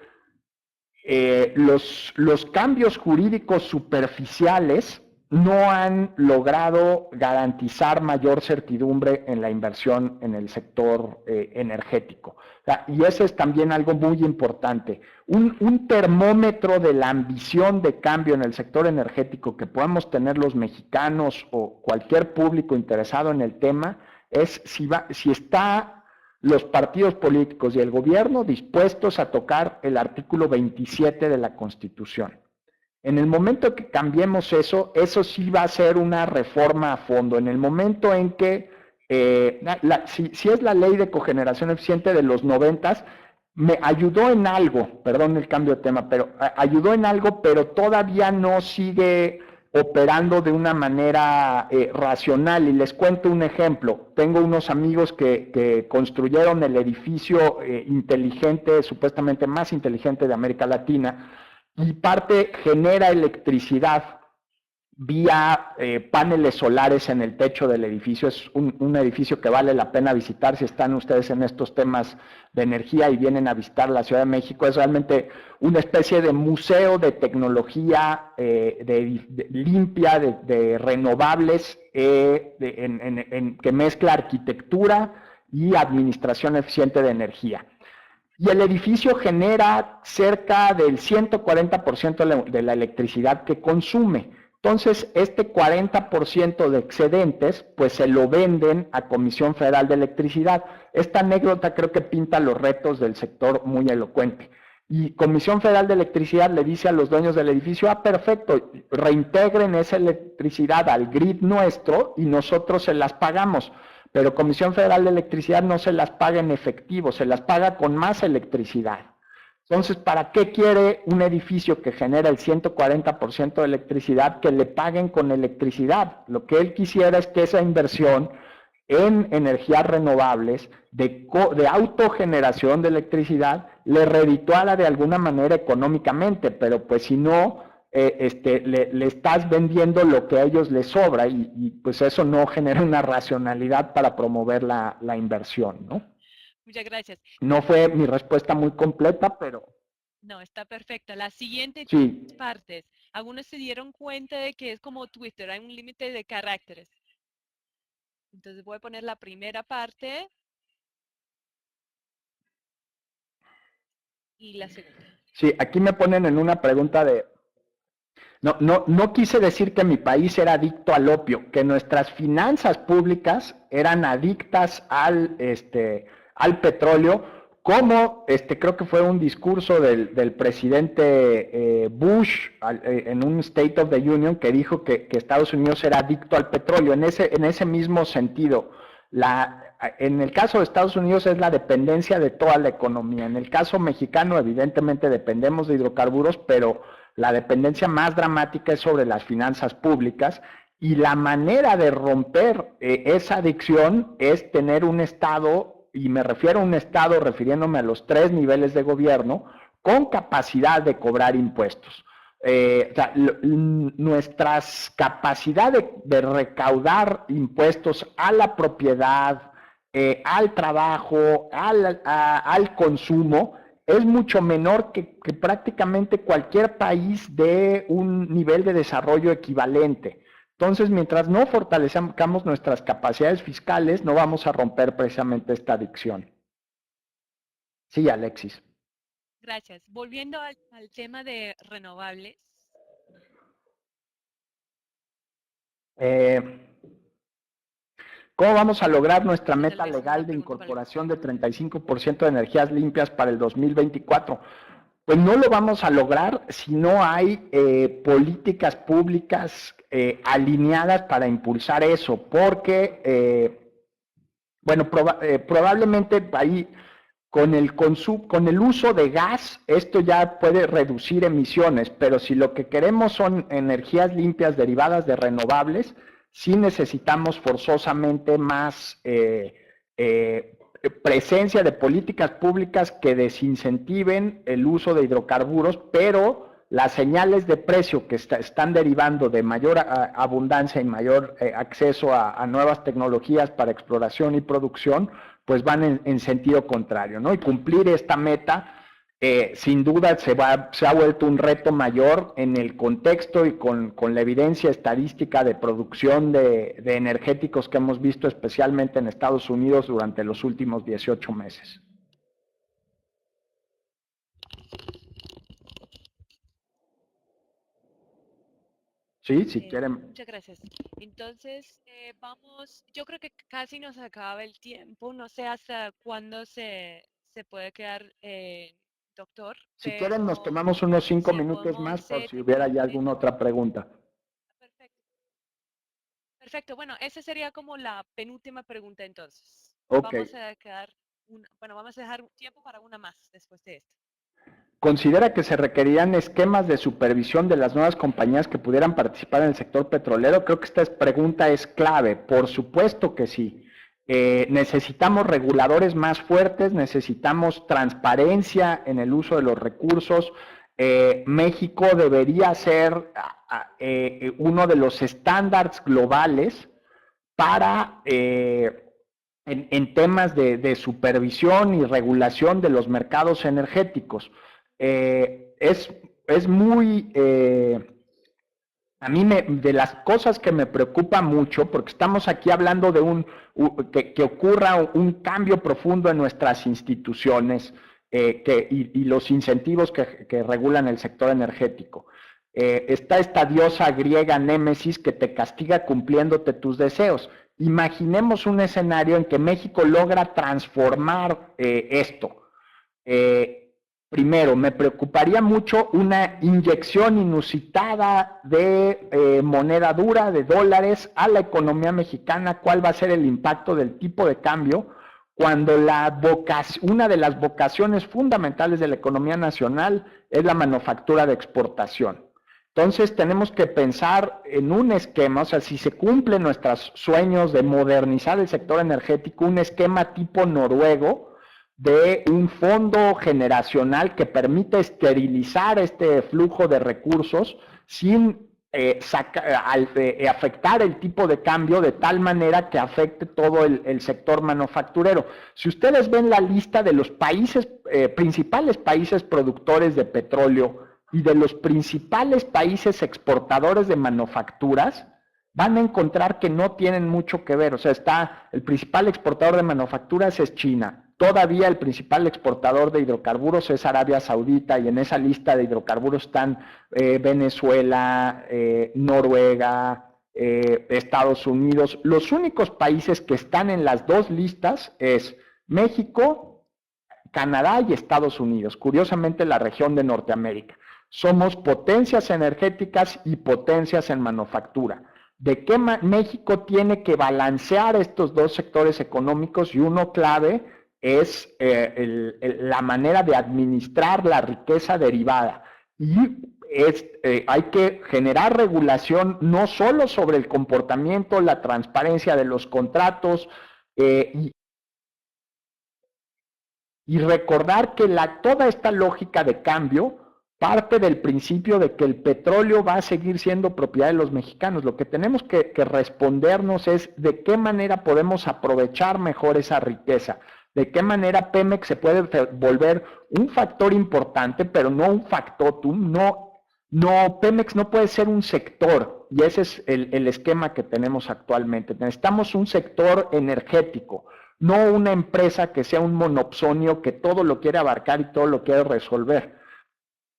[SPEAKER 2] los cambios jurídicos superficiales no han logrado garantizar mayor certidumbre en la inversión en el sector energético. O sea, y eso es también algo muy importante. Un termómetro de la ambición de cambio en el sector energético que podemos tener los mexicanos o cualquier público interesado en el tema es si está los partidos políticos y el gobierno dispuestos a tocar el artículo 27 de la Constitución. En el momento que cambiemos eso sí va a ser una reforma a fondo. En el momento en que, si es la ley de cogeneración eficiente de los 90, me ayudó en algo, perdón el cambio de tema, pero ayudó en algo, pero todavía no sigue operando de una manera racional. Y les cuento un ejemplo. Tengo unos amigos que construyeron el edificio inteligente, supuestamente más inteligente de América Latina, y parte genera electricidad vía paneles solares en el techo del edificio. Es un edificio que vale la pena visitar si están ustedes en estos temas de energía y vienen a visitar la Ciudad de México. Es realmente una especie de museo de tecnología limpia, de renovables, que mezcla arquitectura y administración eficiente de energía. Y el edificio genera cerca del 140% de la electricidad que consume. Entonces, este 40% de excedentes, pues se lo venden a Comisión Federal de Electricidad. Esta anécdota creo que pinta los retos del sector muy elocuente. Y Comisión Federal de Electricidad le dice a los dueños del edificio, perfecto, reintegren esa electricidad al grid nuestro y nosotros se las pagamos. Pero Comisión Federal de Electricidad no se las paga en efectivo, se las paga con más electricidad. Entonces, ¿para qué quiere un edificio que genera el 140% de electricidad que le paguen con electricidad? Lo que él quisiera es que esa inversión en energías renovables, de autogeneración de electricidad, le redituara de alguna manera económicamente, pero pues si no, le estás vendiendo lo que a ellos les sobra y pues eso no genera una racionalidad para promover la inversión, ¿no?
[SPEAKER 3] Muchas gracias.
[SPEAKER 2] No fue mi respuesta muy completa, pero...
[SPEAKER 3] No, está perfecta. La siguiente
[SPEAKER 2] sí.
[SPEAKER 3] partes. Algunos se dieron cuenta de que es como Twitter, hay un límite de caracteres. Entonces voy a poner la primera parte y la segunda.
[SPEAKER 2] Sí, aquí me ponen en una pregunta de... No quise decir que mi país era adicto al opio, que nuestras finanzas públicas eran adictas al petróleo, como creo que fue un discurso del presidente Bush en un State of the Union que dijo que Estados Unidos era adicto al petróleo. En ese mismo sentido, en el caso de Estados Unidos es la dependencia de toda la economía. En el caso mexicano, evidentemente dependemos de hidrocarburos, pero la dependencia más dramática es sobre las finanzas públicas. Y la manera de romper esa adicción es tener un Estado, y me refiero a un Estado refiriéndome a los 3 niveles de gobierno, con capacidad de cobrar impuestos. O sea, nuestra capacidad de recaudar impuestos a la propiedad, al trabajo, al consumo, es mucho menor que prácticamente cualquier país de un nivel de desarrollo equivalente. Entonces, mientras no fortalezcamos nuestras capacidades fiscales, no vamos a romper precisamente esta adicción. Sí, Alexis.
[SPEAKER 3] Gracias. Volviendo al tema de renovables.
[SPEAKER 2] ¿Cómo vamos a lograr nuestra
[SPEAKER 3] Tal
[SPEAKER 2] meta
[SPEAKER 3] vez una
[SPEAKER 2] legal de
[SPEAKER 3] pregunta para el
[SPEAKER 2] incorporación de
[SPEAKER 3] doctor.
[SPEAKER 2] 35% de energías limpias para el 2024? Pues no lo vamos a lograr si no hay políticas públicas alineadas para impulsar eso, porque, bueno, probablemente ahí con el uso de gas, esto ya puede reducir emisiones, pero si lo que queremos son energías limpias derivadas de renovables, sí necesitamos forzosamente más presencia de políticas públicas que desincentiven el uso de hidrocarburos, pero las señales de precio que están derivando de mayor abundancia y mayor acceso a nuevas tecnologías para exploración y producción, pues van en sentido contrario, ¿no? Y cumplir esta meta, sin duda, se ha vuelto un reto mayor en el contexto y con la evidencia estadística de producción de energéticos que hemos visto especialmente en Estados Unidos durante los últimos 18 meses. Sí, si quieren.
[SPEAKER 3] Muchas gracias. Entonces, yo creo que casi nos acaba el tiempo. No sé hasta cuándo se puede quedar, doctor,
[SPEAKER 2] Si quieren, nos
[SPEAKER 3] pero
[SPEAKER 2] tomamos unos 5
[SPEAKER 3] si
[SPEAKER 2] minutos
[SPEAKER 3] podemos
[SPEAKER 2] más por si hubiera
[SPEAKER 3] terminar
[SPEAKER 2] ya
[SPEAKER 3] con
[SPEAKER 2] alguna
[SPEAKER 3] esto.
[SPEAKER 2] otra pregunta.
[SPEAKER 3] Perfecto. Perfecto. Bueno, esa sería como la penúltima pregunta entonces.
[SPEAKER 2] Ok.
[SPEAKER 3] Vamos a vamos a dejar tiempo para una más después de esto.
[SPEAKER 2] ¿Considera que se requerían esquemas de supervisión de las nuevas compañías que pudieran participar en el sector petrolero? Creo que esta pregunta es clave. Por supuesto que sí. Necesitamos reguladores más fuertes, necesitamos transparencia en el uso de los recursos. México debería ser uno de los estándares globales para en temas de supervisión y regulación de los mercados energéticos. Es muy, a mí de las cosas que me preocupa mucho, porque estamos aquí hablando de que ocurra un cambio profundo en nuestras instituciones y los incentivos que regulan el sector energético. Está esta diosa griega Némesis que te castiga cumpliéndote tus deseos. Imaginemos un escenario en que México logra transformar esto. Primero, me preocuparía mucho una inyección inusitada de moneda dura, de dólares, a la economía mexicana. ¿Cuál va a ser el impacto del tipo de cambio cuando una de las vocaciones fundamentales de la economía nacional es la manufactura de exportación? Entonces tenemos que pensar en un esquema, o sea, si se cumplen nuestros sueños de modernizar el sector energético, un esquema tipo noruego, de un fondo generacional que permita esterilizar este flujo de recursos sin afectar el tipo de cambio de tal manera que afecte todo el sector manufacturero. Si ustedes ven la lista de los principales países productores de petróleo y de los principales países exportadores de manufacturas, van a encontrar que no tienen mucho que ver. O sea, el principal exportador de manufacturas es China. Todavía el principal exportador de hidrocarburos es Arabia Saudita, y en esa lista de hidrocarburos están Venezuela, Noruega, Estados Unidos. Los únicos países que están en las dos listas es México, Canadá y Estados Unidos. Curiosamente, la región de Norteamérica. Somos potencias energéticas y potencias en manufactura. ¿De qué México tiene que balancear estos dos sectores económicos? Y uno clave es la manera de administrar la riqueza derivada. Y hay que generar regulación no solo sobre el comportamiento, la transparencia de los contratos, y recordar que toda esta lógica de cambio parte del principio de que el petróleo va a seguir siendo propiedad de los mexicanos. Lo que tenemos que respondernos es de qué manera podemos aprovechar mejor esa riqueza, de qué manera Pemex se puede volver un factor importante, pero no un factotum. Pemex no puede ser un sector, y ese es el esquema que tenemos actualmente. Necesitamos un sector energético no una empresa que sea un monopsonio que todo lo quiere abarcar y todo lo quiere resolver.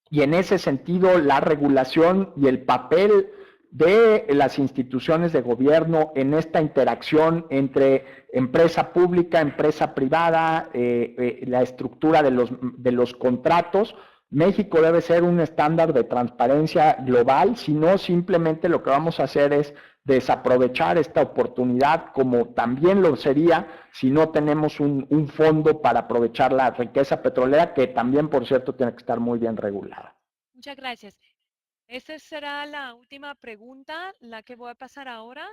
[SPEAKER 2] Y en ese sentido, la regulación y el papel de las instituciones de gobierno en esta interacción entre empresa pública, empresa privada, la estructura de los contratos. México debe ser un estándar de transparencia global, si no simplemente lo que vamos a hacer es desaprovechar esta oportunidad, como también lo sería si no tenemos un fondo para aprovechar la riqueza petrolera, que también, por cierto, tiene que estar muy bien regulada.
[SPEAKER 3] Muchas gracias. Esta será la última pregunta, la que voy a pasar ahora.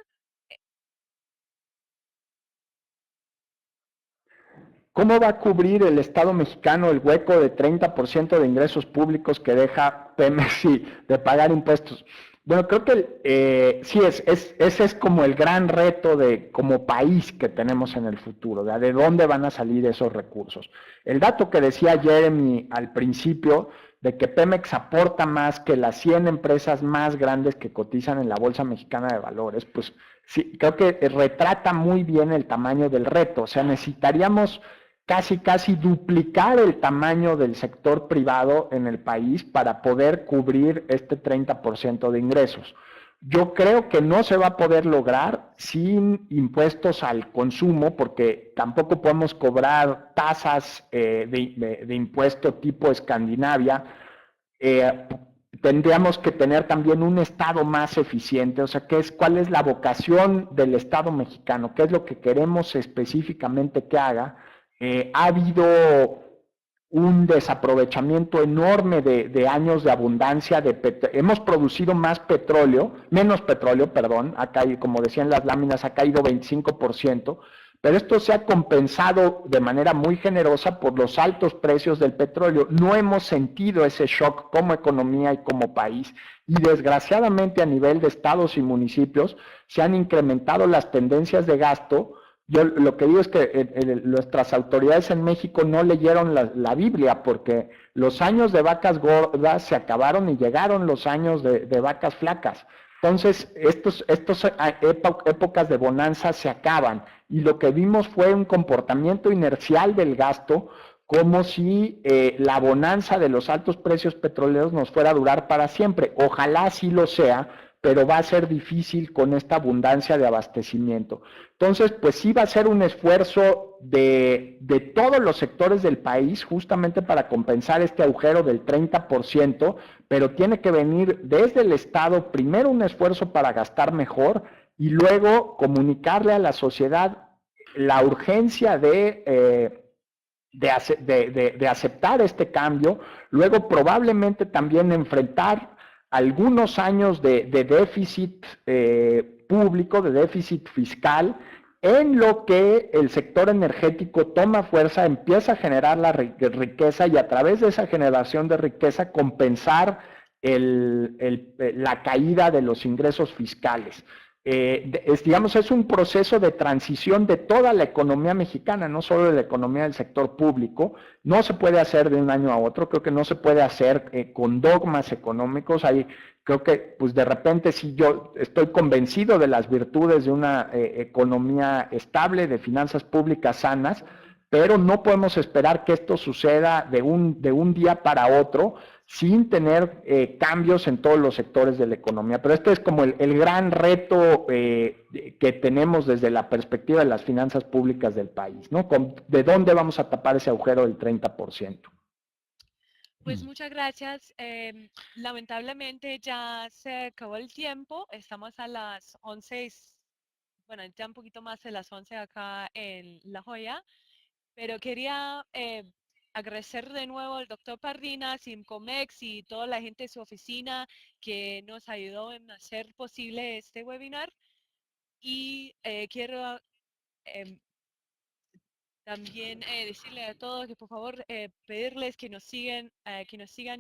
[SPEAKER 2] ¿Cómo va a cubrir el Estado mexicano el hueco de 30% de ingresos públicos que deja Pemex y de pagar impuestos? Bueno, creo que sí, ese es como el gran reto de como país que tenemos en el futuro, de dónde van a salir esos recursos. El dato que decía Jeremy al principio, de que Pemex aporta más que las 100 empresas más grandes que cotizan en la Bolsa Mexicana de Valores, pues sí, creo que retrata muy bien el tamaño del reto. O sea, necesitaríamos casi duplicar el tamaño del sector privado en el país para poder cubrir este 30% de ingresos. Yo creo que no se va a poder lograr sin impuestos al consumo, porque tampoco podemos cobrar tasas de impuesto tipo Escandinavia. Eh, Tendríamos que tener también un Estado más eficiente, o sea, ¿cuál es la vocación del Estado mexicano? ¿Qué es lo que queremos específicamente que haga? Ha habido un desaprovechamiento enorme de años de abundancia hemos producido menos petróleo, perdón, como decían las láminas, ha caído 25%, pero esto se ha compensado de manera muy generosa por los altos precios del petróleo. No hemos sentido ese shock como economía y como país, y desgraciadamente a nivel de estados y municipios se han incrementado las tendencias de gasto. Yo lo que digo es que nuestras autoridades en México no leyeron la Biblia, porque los años de vacas gordas se acabaron y llegaron los años de vacas flacas. Entonces, estos épocas de bonanza se acaban, y lo que vimos fue un comportamiento inercial del gasto, como si la bonanza de los altos precios petroleros nos fuera a durar para siempre. Ojalá sí lo sea, pero va a ser difícil con esta abundancia de abastecimiento. Entonces, pues sí va a ser un esfuerzo de todos los sectores del país justamente para compensar este agujero del 30%, pero tiene que venir desde el Estado, primero un esfuerzo para gastar mejor y luego comunicarle a la sociedad la urgencia de aceptar este cambio, luego probablemente también enfrentar algunos años de déficit público, de déficit fiscal, en lo que el sector energético toma fuerza, empieza a generar la riqueza, y a través de esa generación de riqueza compensar la caída de los ingresos fiscales. Digamos, es un proceso de transición de toda la economía mexicana, no solo de la economía del sector público. No se puede hacer de un año a otro, creo que no se puede hacer con dogmas económicos. Creo que, pues de repente, sí, yo estoy convencido de las virtudes de una economía estable, de finanzas públicas sanas, pero no podemos esperar que esto suceda de un día para otro sin tener cambios en todos los sectores de la economía. Pero este es como el gran reto que tenemos desde la perspectiva de las finanzas públicas del país, ¿no? ¿De dónde vamos a tapar ese agujero del 30%?
[SPEAKER 3] Pues muchas gracias. Lamentablemente ya se acabó el tiempo. Estamos a las 11, bueno, ya un poquito más de las 11 acá en La Joya, pero quería agradecer de nuevo al doctor Pardina, Simcomex y toda la gente de su oficina que nos ayudó en hacer posible este webinar. Y quiero también decirle a todos que por favor pedirles que nos sigan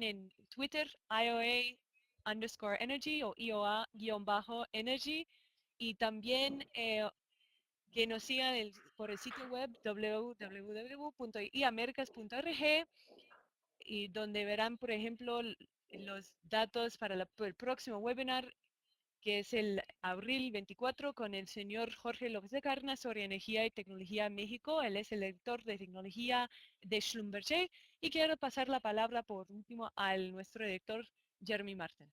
[SPEAKER 3] en Twitter, IOA_energy o IOA_energy, y también que nos sigan por el sitio web www.iamericas.org, y donde verán, por ejemplo, los datos para el próximo webinar que es el abril 24, con el señor Jorge López de Carna sobre energía y tecnología en México. Él es el director de tecnología de Schlumberger y quiero pasar la palabra por último al nuestro director Jeremy Martin.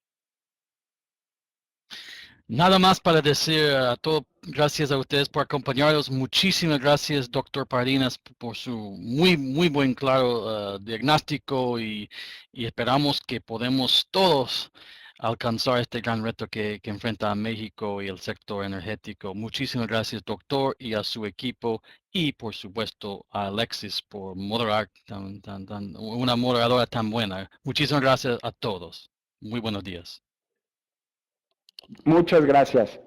[SPEAKER 1] Nada más para decir a todos, gracias a ustedes por acompañarnos. Muchísimas gracias, doctor Pardinas, por su muy buen, claro diagnóstico y esperamos que podemos todos alcanzar este gran reto que enfrenta México y el sector energético. Muchísimas gracias, doctor, y a su equipo y, por supuesto, a Alexis por moderar una moderadora tan buena. Muchísimas gracias a todos. Muy buenos días.
[SPEAKER 2] Muchas gracias.